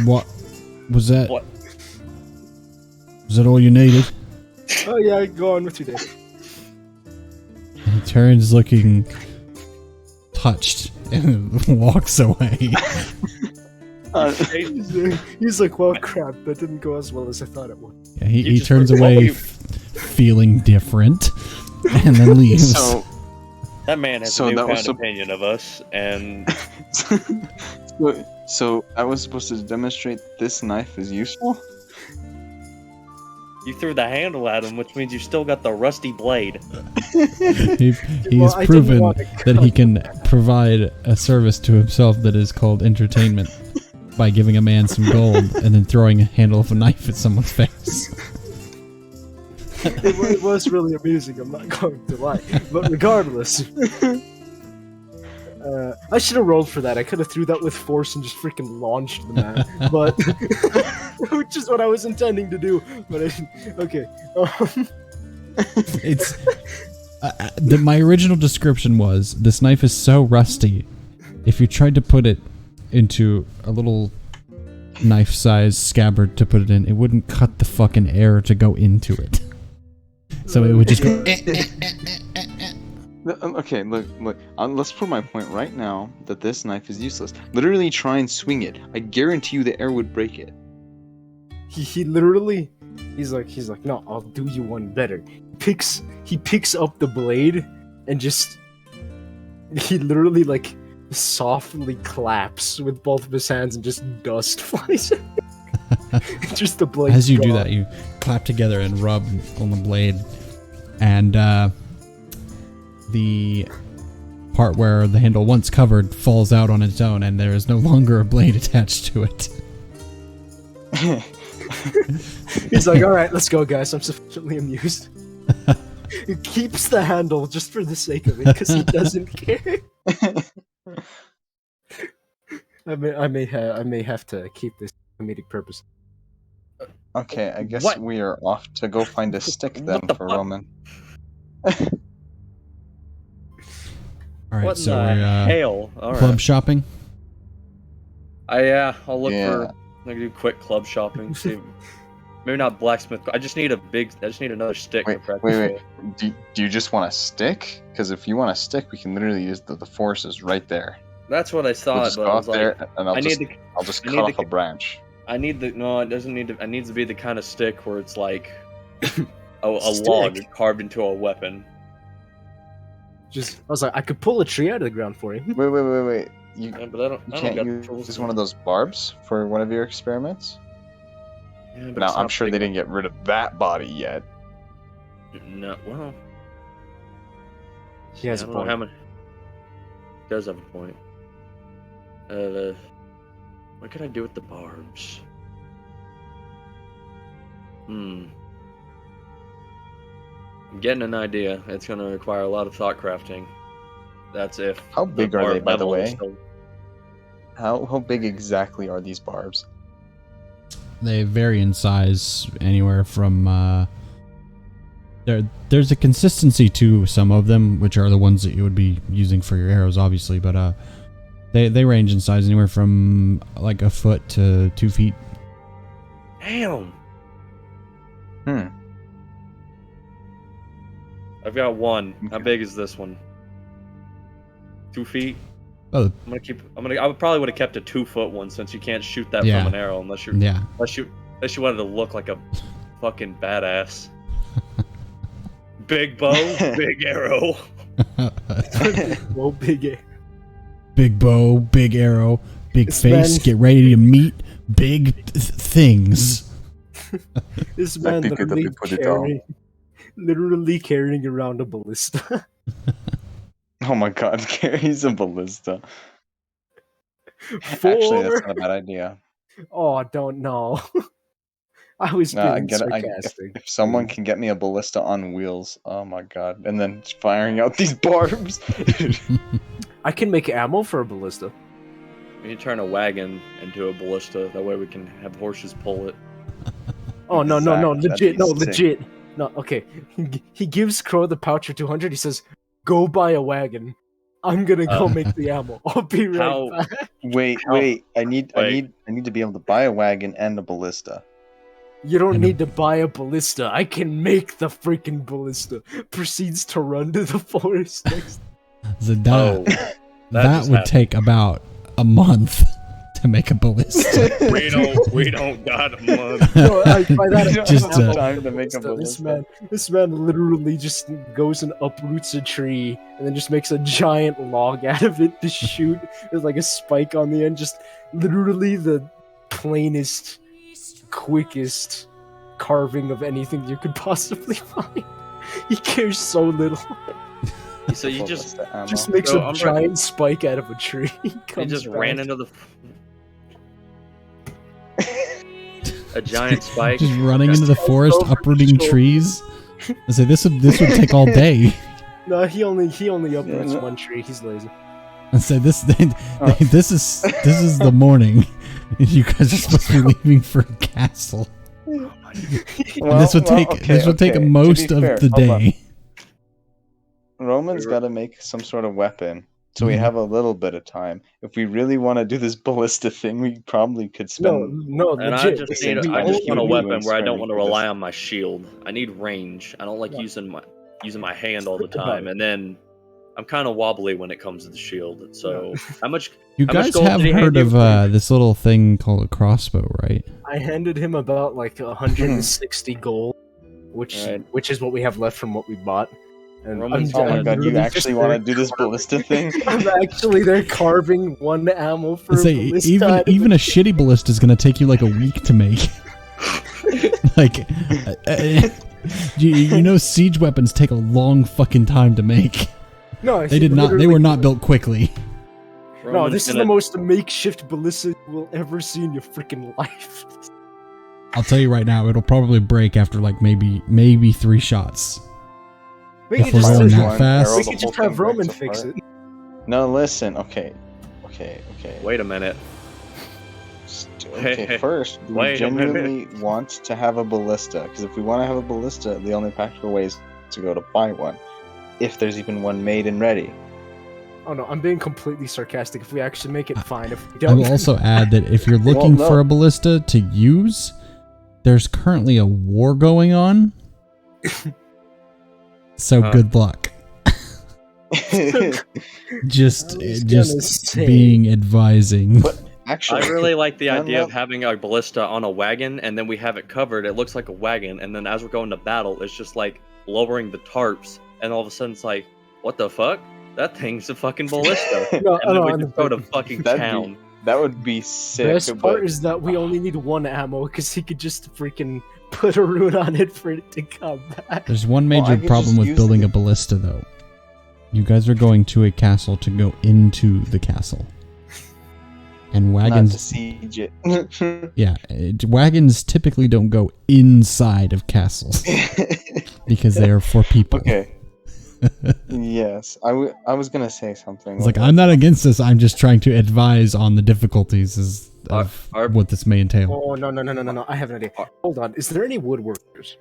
[SPEAKER 1] What was that?
[SPEAKER 3] What?
[SPEAKER 1] Was that all you needed?
[SPEAKER 2] Oh yeah, go on with your day.
[SPEAKER 1] He turns looking touched and walks away.
[SPEAKER 2] He's like, well, crap, that didn't go as well as I thought it would.
[SPEAKER 1] Yeah, he turns away feeling different and then leaves.
[SPEAKER 3] So, that man has a newfound opinion of us, and...
[SPEAKER 5] So I was supposed to demonstrate this knife is useful?
[SPEAKER 3] You threw the handle at him, which means you still got the rusty blade.
[SPEAKER 1] He's proven that he can provide a service to himself that is called entertainment by giving a man some gold and then throwing a handle of a knife at someone's face.
[SPEAKER 2] It was really amusing, I'm not going to lie. But regardless, I should have rolled for that. I could have threw that with force and just freaking launched the man. But, which is what I was intending to do. But okay.
[SPEAKER 1] It's my original description was this knife is so rusty. If you tried to put it into a little knife-sized scabbard to put it in, it wouldn't cut the fucking air to go into it. So it would just go.
[SPEAKER 5] Okay, look. Let's prove my point right now that this knife is useless. Literally, try and swing it. I guarantee you, the air would break it.
[SPEAKER 2] He literally, he's like, no, I'll do you one better. He picks up the blade and he literally like softly claps with both of his hands and just dust flies. Just the blade.
[SPEAKER 1] As you do that, you clap together and rub on the blade, and the part where the handle once covered falls out on its own, and there is no longer a blade attached to it.
[SPEAKER 2] He's like, all right, let's go, guys. I'm sufficiently amused. He keeps the handle just for the sake of it, because he doesn't care. I may have to keep this comedic purpose.
[SPEAKER 5] Okay, I guess we are off to go find a stick then for Roman.
[SPEAKER 1] All right,
[SPEAKER 3] what
[SPEAKER 1] so
[SPEAKER 3] in the
[SPEAKER 1] we're
[SPEAKER 3] hell? All
[SPEAKER 1] club
[SPEAKER 3] right.
[SPEAKER 1] shopping.
[SPEAKER 3] I'll look for. I can do quick club shopping. See, maybe not blacksmith. I just need another stick.
[SPEAKER 5] Wait. Do you just want a stick? Because if you want a stick, we can literally use the forces right there.
[SPEAKER 3] That's what I thought.
[SPEAKER 5] We'll just
[SPEAKER 3] but
[SPEAKER 5] go
[SPEAKER 3] I
[SPEAKER 5] out
[SPEAKER 3] was
[SPEAKER 5] there,
[SPEAKER 3] like,
[SPEAKER 5] and I'll just cut off a branch.
[SPEAKER 3] I need the no. It doesn't need to. It needs to be the kind of stick where it's like a log carved into a weapon.
[SPEAKER 2] I was like, I could pull a tree out of the ground for you.
[SPEAKER 5] Wait. You
[SPEAKER 3] but I
[SPEAKER 5] can't use one of those barbs for one of your experiments?
[SPEAKER 3] Yeah, but
[SPEAKER 5] now, I'm sure they didn't get rid of that body yet.
[SPEAKER 3] No, well...
[SPEAKER 2] He has a point.
[SPEAKER 3] He does have a point. What could I do with the barbs? I'm getting an idea. It's going to require a lot of thought crafting. That's if...
[SPEAKER 5] How big are they, by the way? How big exactly are these barbs?
[SPEAKER 1] They vary in size, anywhere from... There's a consistency to some of them, which are the ones that you would be using for your arrows, obviously, but they range in size anywhere from like a foot to 2 feet.
[SPEAKER 3] Damn! I've got one. Okay. How big is this one? 2 feet?
[SPEAKER 1] Oh.
[SPEAKER 3] I probably would have kept a 2-foot one since you can't shoot that from an arrow unless you wanted to look like a fucking badass. Big bow, big arrow.
[SPEAKER 1] Big bow, big arrow, big face. Get ready to meet big things.
[SPEAKER 2] This man literally carrying around a ballista.
[SPEAKER 5] Oh my god, carries a ballista. Actually, that's not a bad idea.
[SPEAKER 2] Oh, I don't know. I was being sarcastic.
[SPEAKER 5] If someone can get me a ballista on wheels, oh my god. And then firing out these barbs.
[SPEAKER 2] I can make ammo for a ballista.
[SPEAKER 3] We need to turn a wagon into a ballista. That way we can have horses pull it.
[SPEAKER 2] Oh, no, legit. No, okay. He gives Crow the pouch for 200. He says, go buy a wagon. I'm gonna go make the ammo. I'll be right back.
[SPEAKER 5] Wait. I need to be able to buy a wagon and a ballista.
[SPEAKER 2] You don't need to buy a ballista. I can make the freaking ballista. Proceeds to run to the forest next.
[SPEAKER 1] That would take about a month to make a ballista.
[SPEAKER 3] we don't got a month.
[SPEAKER 2] No, by that
[SPEAKER 5] just time to make a ballista.
[SPEAKER 2] This man literally just goes and uproots a tree and then just makes a giant log out of it to shoot. There's like a spike on the end. Just literally the plainest, quickest carving of anything you could possibly find. He cares so little.
[SPEAKER 3] So you just
[SPEAKER 2] makes a giant spike out of a tree.
[SPEAKER 3] He just ran into the a giant spike.
[SPEAKER 1] Just running into the forest, uprooting trees. I say this would take all day.
[SPEAKER 2] No, he only uproots one tree. He's lazy.
[SPEAKER 1] I say this is the morning. You guys are supposed to be leaving for a castle.
[SPEAKER 5] Well,
[SPEAKER 1] this would take most of the day.
[SPEAKER 5] Roman's got to make some sort of weapon, so we have a little bit of time. If we really want to do this ballista thing, we probably could spend.
[SPEAKER 2] No,
[SPEAKER 3] and
[SPEAKER 2] legit.
[SPEAKER 3] I just want a weapon where I don't want to rely on my shield. I need range. I don't like using my hand all the time, and then I'm kind of wobbly when it comes to the shield. So how much?
[SPEAKER 1] You guys have heard of this little thing called a crossbow, right?
[SPEAKER 2] I handed him about like 160 gold, which is what we have left from what we bought. And
[SPEAKER 5] oh my god, you actually want to do this ballista thing?
[SPEAKER 2] I'm actually there carving one ammo for a ballista.
[SPEAKER 1] Even a shitty ballista is going to take you like a week to make. Like, you know, siege weapons take a long fucking time to make.
[SPEAKER 2] No,
[SPEAKER 1] they did not. They were not built quickly.
[SPEAKER 2] No, this is the most makeshift ballista you will ever see in your freaking life.
[SPEAKER 1] I'll tell you right now, it'll probably break after like maybe 3 shots.
[SPEAKER 2] We could just have Roman fix it.
[SPEAKER 5] No, listen. Okay.
[SPEAKER 3] Wait a minute.
[SPEAKER 5] Okay, first, do we genuinely want to have a ballista? Because if we want to have a ballista, the only practical way is to go to buy one. If there's even one made and ready.
[SPEAKER 2] Oh no, I'm being completely sarcastic. If we actually make it, fine. If we don't,
[SPEAKER 1] I will also add that if you're looking for a ballista to use, there's currently a war going on. So good luck. just being advising.
[SPEAKER 5] But actually,
[SPEAKER 3] I really like the idea of having our ballista on a wagon, and then we have it covered. It looks like a wagon, and then as we're going to battle, it's just like lowering the tarps, and all of a sudden it's like, what the fuck? That thing's a fucking ballista. And then we just go to fucking town.
[SPEAKER 5] That would be sick.
[SPEAKER 2] The best part is that we only need 1 ammo, because he could just freaking put a rune on it for it to come back.
[SPEAKER 1] There's one major problem with building a ballista, though. You guys are going to a castle to go into the castle. And wagons...
[SPEAKER 5] Not to siege it.
[SPEAKER 1] Yeah, wagons typically don't go inside of castles. Because they are for people.
[SPEAKER 5] Okay. Yes, I was going to say something.
[SPEAKER 1] It's like, I'm not against this, I'm just trying to advise on the difficulties of what this may entail.
[SPEAKER 2] Oh, no, I have an idea. Hold on, is there any woodworkers?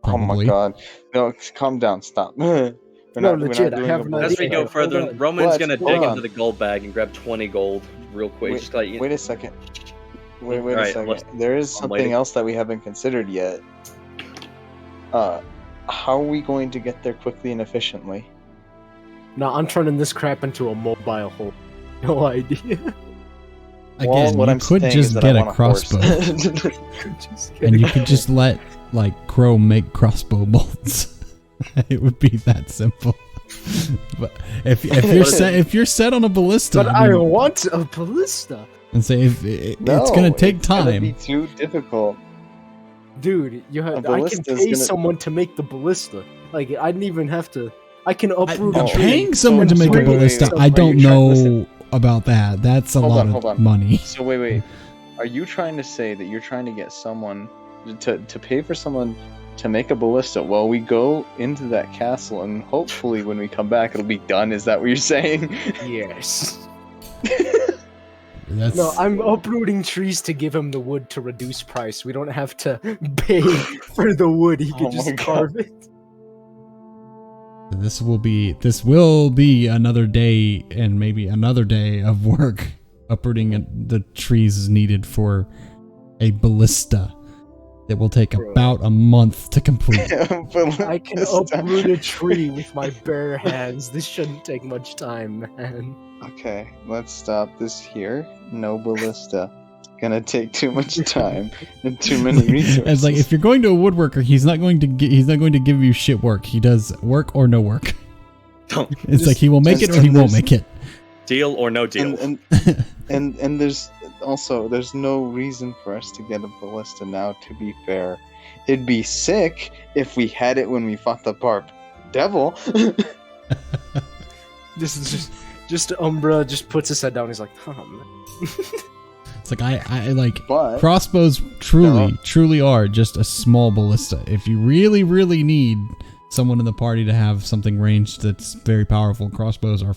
[SPEAKER 1] Probably.
[SPEAKER 5] Oh my god. No, calm down, stop.
[SPEAKER 2] Legit, I have an idea.
[SPEAKER 3] As we go further, Roman's going to dig into the gold bag and grab 20 gold real quick.
[SPEAKER 5] Wait a second. Wait a second. There is something else that we haven't considered yet. How are we going to get there quickly and efficiently?
[SPEAKER 2] No, I'm turning this crap into a mobile hole. No idea.
[SPEAKER 1] Again, you could just get a crossbow. And you could just let, like, Crow make crossbow bolts. It would be that simple. But if you're set on a ballista...
[SPEAKER 2] But I want a ballista!
[SPEAKER 1] And say, it's going to take time.
[SPEAKER 5] It's going to be too difficult.
[SPEAKER 2] Dude, I can pay someone to make the ballista. Like, I didn't even have to... I can uproot a tree.
[SPEAKER 1] Paying someone to make a ballista, I don't know about that. That's a lot of money.
[SPEAKER 5] So wait. Are you trying to say that you're trying to get someone to pay for someone to make a ballista while we go into that castle, and hopefully when we come back it'll be done? Is that what you're saying?
[SPEAKER 2] Yes. No, I'm uprooting trees to give him the wood to reduce price. We don't have to pay for the wood. He can just carve it.
[SPEAKER 1] This will be another day, and maybe another day of work uprooting the trees needed for a ballista that will take about a month to complete.
[SPEAKER 2] I can uproot a tree with my bare hands. This shouldn't take much time, man.
[SPEAKER 5] Okay, let's stop this here. No ballista. It's gonna take too much time and too many resources.
[SPEAKER 1] It's like, if you're going to a woodworker, he's not going to give you shit work. He does work or no work. It's like he will make it or he won't make it.
[SPEAKER 3] Deal or no deal.
[SPEAKER 5] And there's no reason for us to get a ballista now, to be fair. It'd be sick if we had it when we fought the barbed devil.
[SPEAKER 2] This is just Umbra just puts his head down. He's like, oh man.
[SPEAKER 1] It's like I like
[SPEAKER 5] But-
[SPEAKER 1] crossbows truly are just a small ballista. If you really, really need someone in the party to have something ranged that's very powerful, crossbows are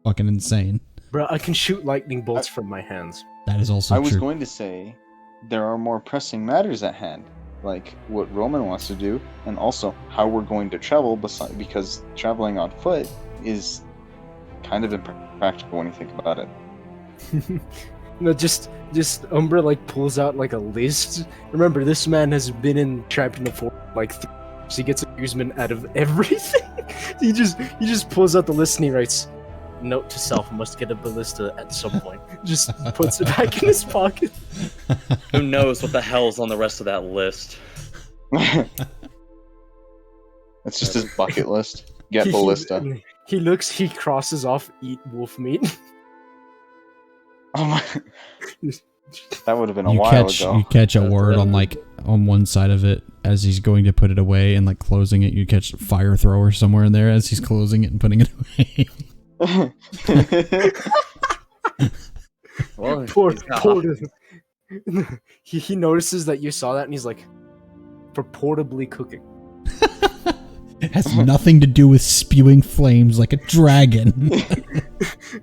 [SPEAKER 1] fucking insane.
[SPEAKER 2] Bro, I can shoot lightning bolts from my hands.
[SPEAKER 1] That is also
[SPEAKER 5] I
[SPEAKER 1] true.
[SPEAKER 5] was going to say there are more pressing matters at hand, like what Roman wants to do, and also how we're going to travel, because traveling on foot is kind of impractical when you think about it.
[SPEAKER 2] No, just Umbra like pulls out like a list. Remember, this man has been trapped in the forest like 3 years. He gets amusement out of everything. he just pulls out the list and he writes, "Note to self: must get a ballista at some point." Just puts it back in his pocket.
[SPEAKER 3] Who knows what the hell's on the rest of that list?
[SPEAKER 5] It's just his bucket list. Get ballista.
[SPEAKER 2] He crosses off eat wolf meat.
[SPEAKER 5] Oh my! That would have been a
[SPEAKER 1] you
[SPEAKER 5] while
[SPEAKER 1] catch
[SPEAKER 5] ago.
[SPEAKER 1] you catch a word on one side of it as he's going to put it away, and like closing it, you catch fire thrower somewhere in there as he's closing it and putting it away.
[SPEAKER 3] Well,
[SPEAKER 2] Poor. He notices that you saw that and he's like, purportedly cooking.
[SPEAKER 1] It has nothing to do with spewing flames like a dragon.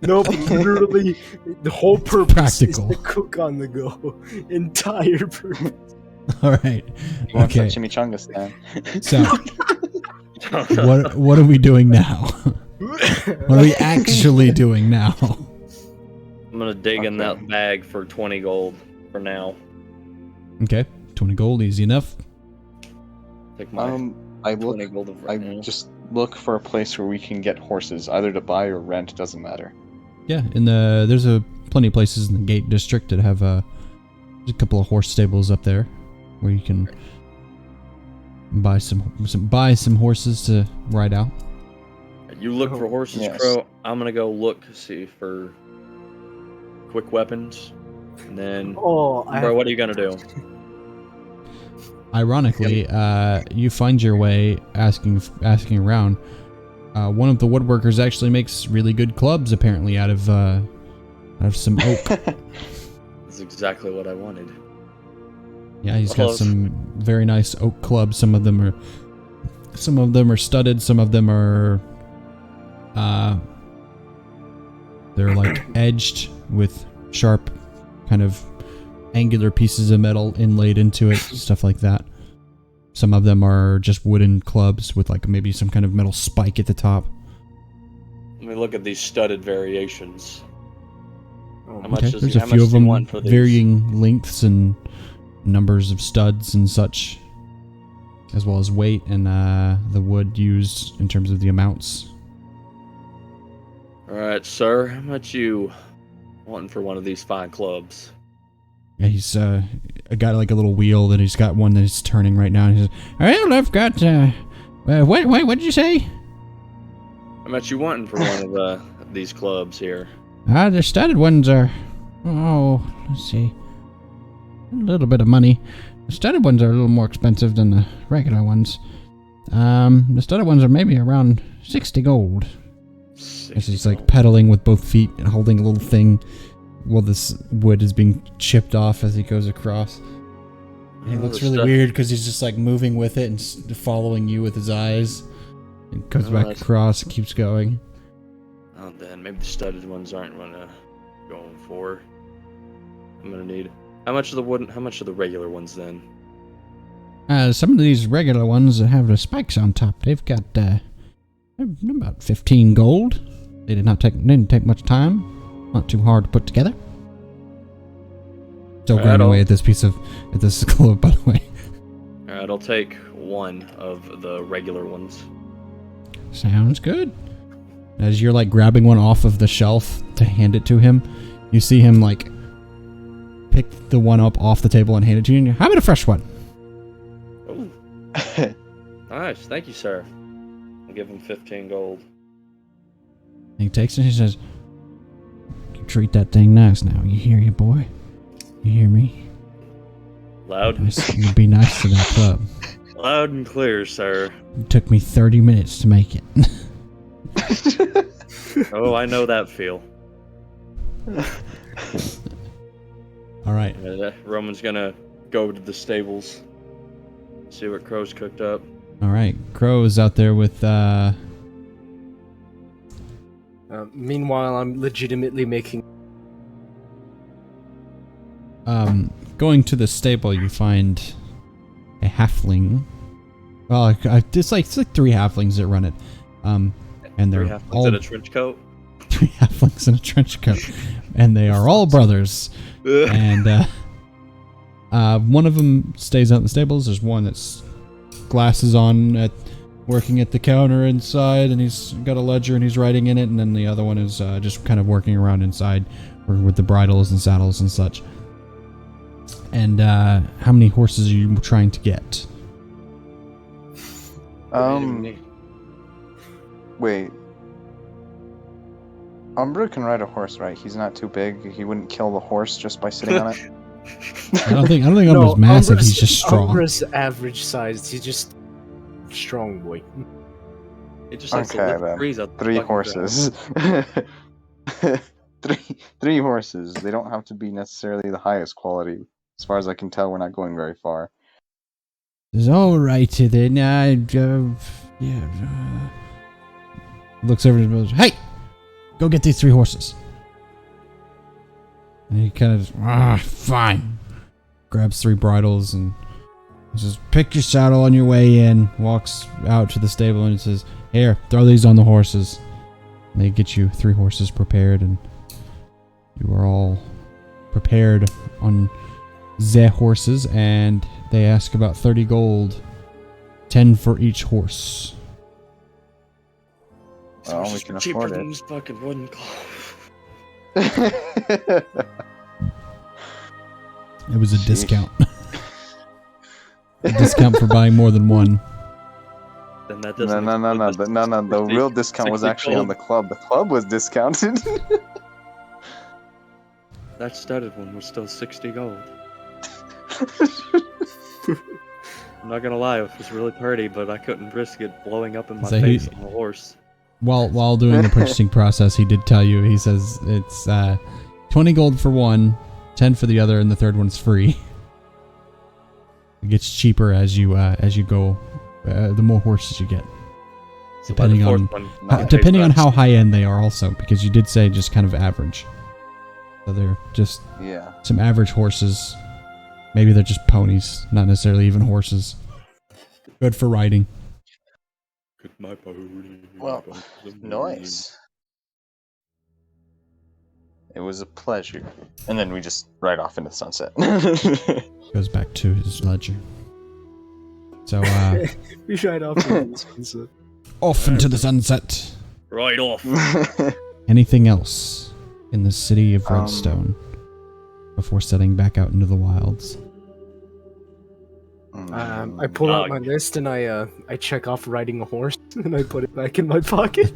[SPEAKER 2] Nope, literally, the whole purpose
[SPEAKER 1] practical.
[SPEAKER 2] is to cook on the go. Entire purpose.
[SPEAKER 1] All right.
[SPEAKER 5] He wants
[SPEAKER 1] Okay.
[SPEAKER 5] that chimichanga stand.
[SPEAKER 1] So, what are we doing now? What are we actually doing now?
[SPEAKER 3] I'm gonna dig in that bag for 20 gold for now.
[SPEAKER 1] Okay, 20 gold, easy enough.
[SPEAKER 3] Take my
[SPEAKER 5] I
[SPEAKER 3] 20 gold of
[SPEAKER 5] just look for a place where we can get horses, either to buy or rent. Doesn't matter.
[SPEAKER 1] Yeah, there's plenty of places in the Gate District that have there's a couple of horse stables up there where you can buy some horses to ride out.
[SPEAKER 3] You look for horses,
[SPEAKER 5] Yes.
[SPEAKER 3] Crow. I'm gonna go look see for quick weapons, and then
[SPEAKER 2] Oh,
[SPEAKER 3] bro, what are you gonna do?
[SPEAKER 1] Ironically, you find your way asking around. One of the woodworkers actually makes really good clubs, apparently, out of some oak.
[SPEAKER 3] That's exactly what I wanted.
[SPEAKER 1] Yeah, he's got some very nice oak clubs. Some of them are studded. Some of them are they're like edged with sharp, kind of angular pieces of metal inlaid into it, stuff like that. Some of them are just wooden clubs with like maybe some kind of metal spike at the top.
[SPEAKER 3] Let me look at these studded variations. How much
[SPEAKER 1] Okay,
[SPEAKER 3] does
[SPEAKER 1] there's
[SPEAKER 3] he,
[SPEAKER 1] a
[SPEAKER 3] how
[SPEAKER 1] few
[SPEAKER 3] much
[SPEAKER 1] of
[SPEAKER 3] does he
[SPEAKER 1] them,
[SPEAKER 3] want for these?
[SPEAKER 1] varying lengths and numbers of studs and such, as well as weight and the wood used in terms of the amounts.
[SPEAKER 3] All right, sir. How much you wanting for one of these fine clubs?
[SPEAKER 1] Yeah, he's got like a little wheel that he's got one that he's turning right now. And he says, "Well, I've got what did you say?"
[SPEAKER 3] How much you wanting for one of these clubs here?
[SPEAKER 1] The studded ones are, let's see, a little bit of money. The studded ones are a little more expensive than the regular ones. The studded ones are maybe around 60 gold. As he's like pedaling with both feet and holding a little thing while this wood is being chipped off as he goes across. And he looks really weird because he's just like moving with it and following you with his eyes. And goes back across and keeps going.
[SPEAKER 3] Oh, then maybe the studded ones aren't gonna going for. I'm gonna need. How much of the wooden? How much of the regular ones then?
[SPEAKER 1] Some of these regular ones that have the spikes on top, they've got about 15 gold. They didn't take much time. Not too hard to put together. Still grinding away at this club, by the way.
[SPEAKER 3] Alright, I'll take one of the regular ones.
[SPEAKER 1] Sounds good. As you're like grabbing one off of the shelf to hand it to him, you see him like pick the one up off the table and hand it to you. And how about a fresh one?
[SPEAKER 3] Oh, nice. Thank you, sir. I'll give him 15 gold.
[SPEAKER 1] He takes it and he says, treat that thing nice now. You hear you, boy? You hear me?
[SPEAKER 3] Loud.
[SPEAKER 1] You be nice to that pup.
[SPEAKER 3] Loud and clear, sir.
[SPEAKER 1] It took me 30 minutes to make it.
[SPEAKER 3] Oh, I know that feel.
[SPEAKER 1] All right.
[SPEAKER 3] Roman's gonna go to the stables, see what Crow's cooked up.
[SPEAKER 1] All right. Crow is out there with.
[SPEAKER 2] Meanwhile, I'm legitimately making.
[SPEAKER 1] Going to the stable, you find a halfling. Well, it's like 3 halflings that run it. And they're
[SPEAKER 3] 3 halflings
[SPEAKER 1] all
[SPEAKER 3] in a trench coat.
[SPEAKER 1] 3 halflings in a trench coat, and they are all brothers. And one of them stays out in the stables. There's one that's glasses on, working at the counter inside, and he's got a ledger and he's writing in it. And then the other one is just kind of working around inside, with the bridles and saddles and such. And how many horses are you trying to get?
[SPEAKER 5] Wait. Umbra can ride a horse, right? He's not too big. He wouldn't kill the horse just by sitting on it.
[SPEAKER 1] I don't think Umbra's massive. He's just strong.
[SPEAKER 2] Umbra's average sized. He's just strong boy.
[SPEAKER 3] It just likes to lift trees up the
[SPEAKER 5] 3
[SPEAKER 3] fucking
[SPEAKER 5] horses. 3 horses. They don't have to be necessarily the highest quality. As far as I can tell, we're not going very far.
[SPEAKER 1] Alrighty then. Looks over and goes, "Hey, go get these 3 horses." And he kind of, fine. Grabs 3 bridles and says, "Pick your saddle on your way in." Walks out to the stable and says, "Here, throw these on the horses." And they get you 3 horses prepared, and you are all prepared on the horses, and they ask about 30 gold, 10 for each horse.
[SPEAKER 5] Well, we can afford it.
[SPEAKER 3] These fucking wooden cloth.
[SPEAKER 1] It was a discount. A discount for buying more than one.
[SPEAKER 3] Then that
[SPEAKER 5] No.
[SPEAKER 3] doesn't
[SPEAKER 5] The real discount was actually on the club. The club was discounted.
[SPEAKER 3] That started when we're still 60 gold. I'm not gonna lie, it was really pretty, but I couldn't risk it blowing up in my face on the horse.
[SPEAKER 1] While doing the purchasing process, he did tell you. He says it's 20 gold for one, 10 for the other, and the third one's free. It gets cheaper as you go. The more horses you get,
[SPEAKER 3] So
[SPEAKER 1] depending on how high end they are, also, because you did say just kind of average. So they're just some average horses. Maybe they're just ponies, not necessarily even horses. Good for riding.
[SPEAKER 5] Well, nice. It was a pleasure. And then we just ride off into the sunset.
[SPEAKER 1] Goes back to his ledger. So,
[SPEAKER 2] we ride off into the sunset.
[SPEAKER 1] Off into the sunset.
[SPEAKER 3] Right off.
[SPEAKER 1] Anything else in the city of Redstone before setting back out into the wilds?
[SPEAKER 2] I pull out my list and I check off riding a horse and I put it back in my pocket.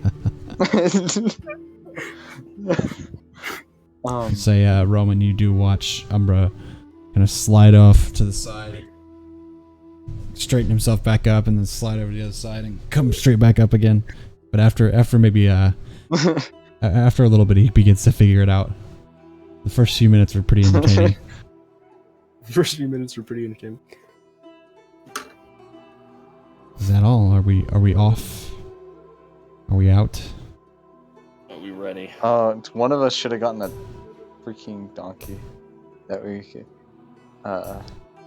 [SPEAKER 1] Say, Roman, you do watch Umbra kind of slide off to the side, straighten himself back up, and then slide over to the other side and come straight back up again. But after maybe after a little bit, he begins to figure it out. The first few minutes were pretty entertaining.
[SPEAKER 2] First few minutes were pretty entertaining.
[SPEAKER 1] Is that all? Are we off? Are we out?
[SPEAKER 3] Are we ready?
[SPEAKER 5] One of us should have gotten a freaking donkey. That we could,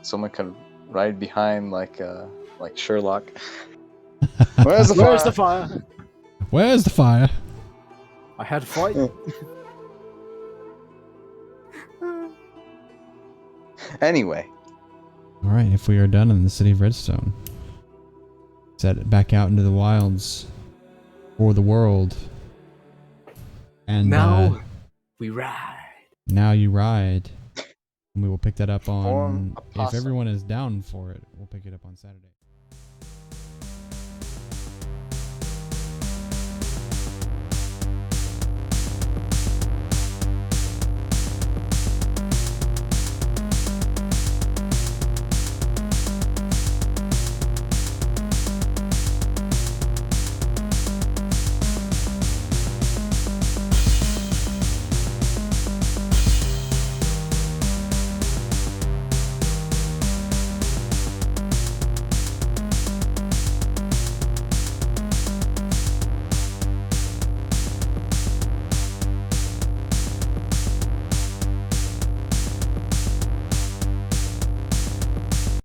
[SPEAKER 5] someone could ride behind like Sherlock. Where's the fire?
[SPEAKER 2] Where's the fire?
[SPEAKER 1] Where's the fire?
[SPEAKER 2] I had a fight.
[SPEAKER 5] Anyway.
[SPEAKER 1] Alright, if we are done in the city of Redstone, set back out into the wilds for the world. And
[SPEAKER 2] now we ride.
[SPEAKER 1] Now you ride. And we will pick that up on, if everyone is down for it, we'll pick it up on Saturday.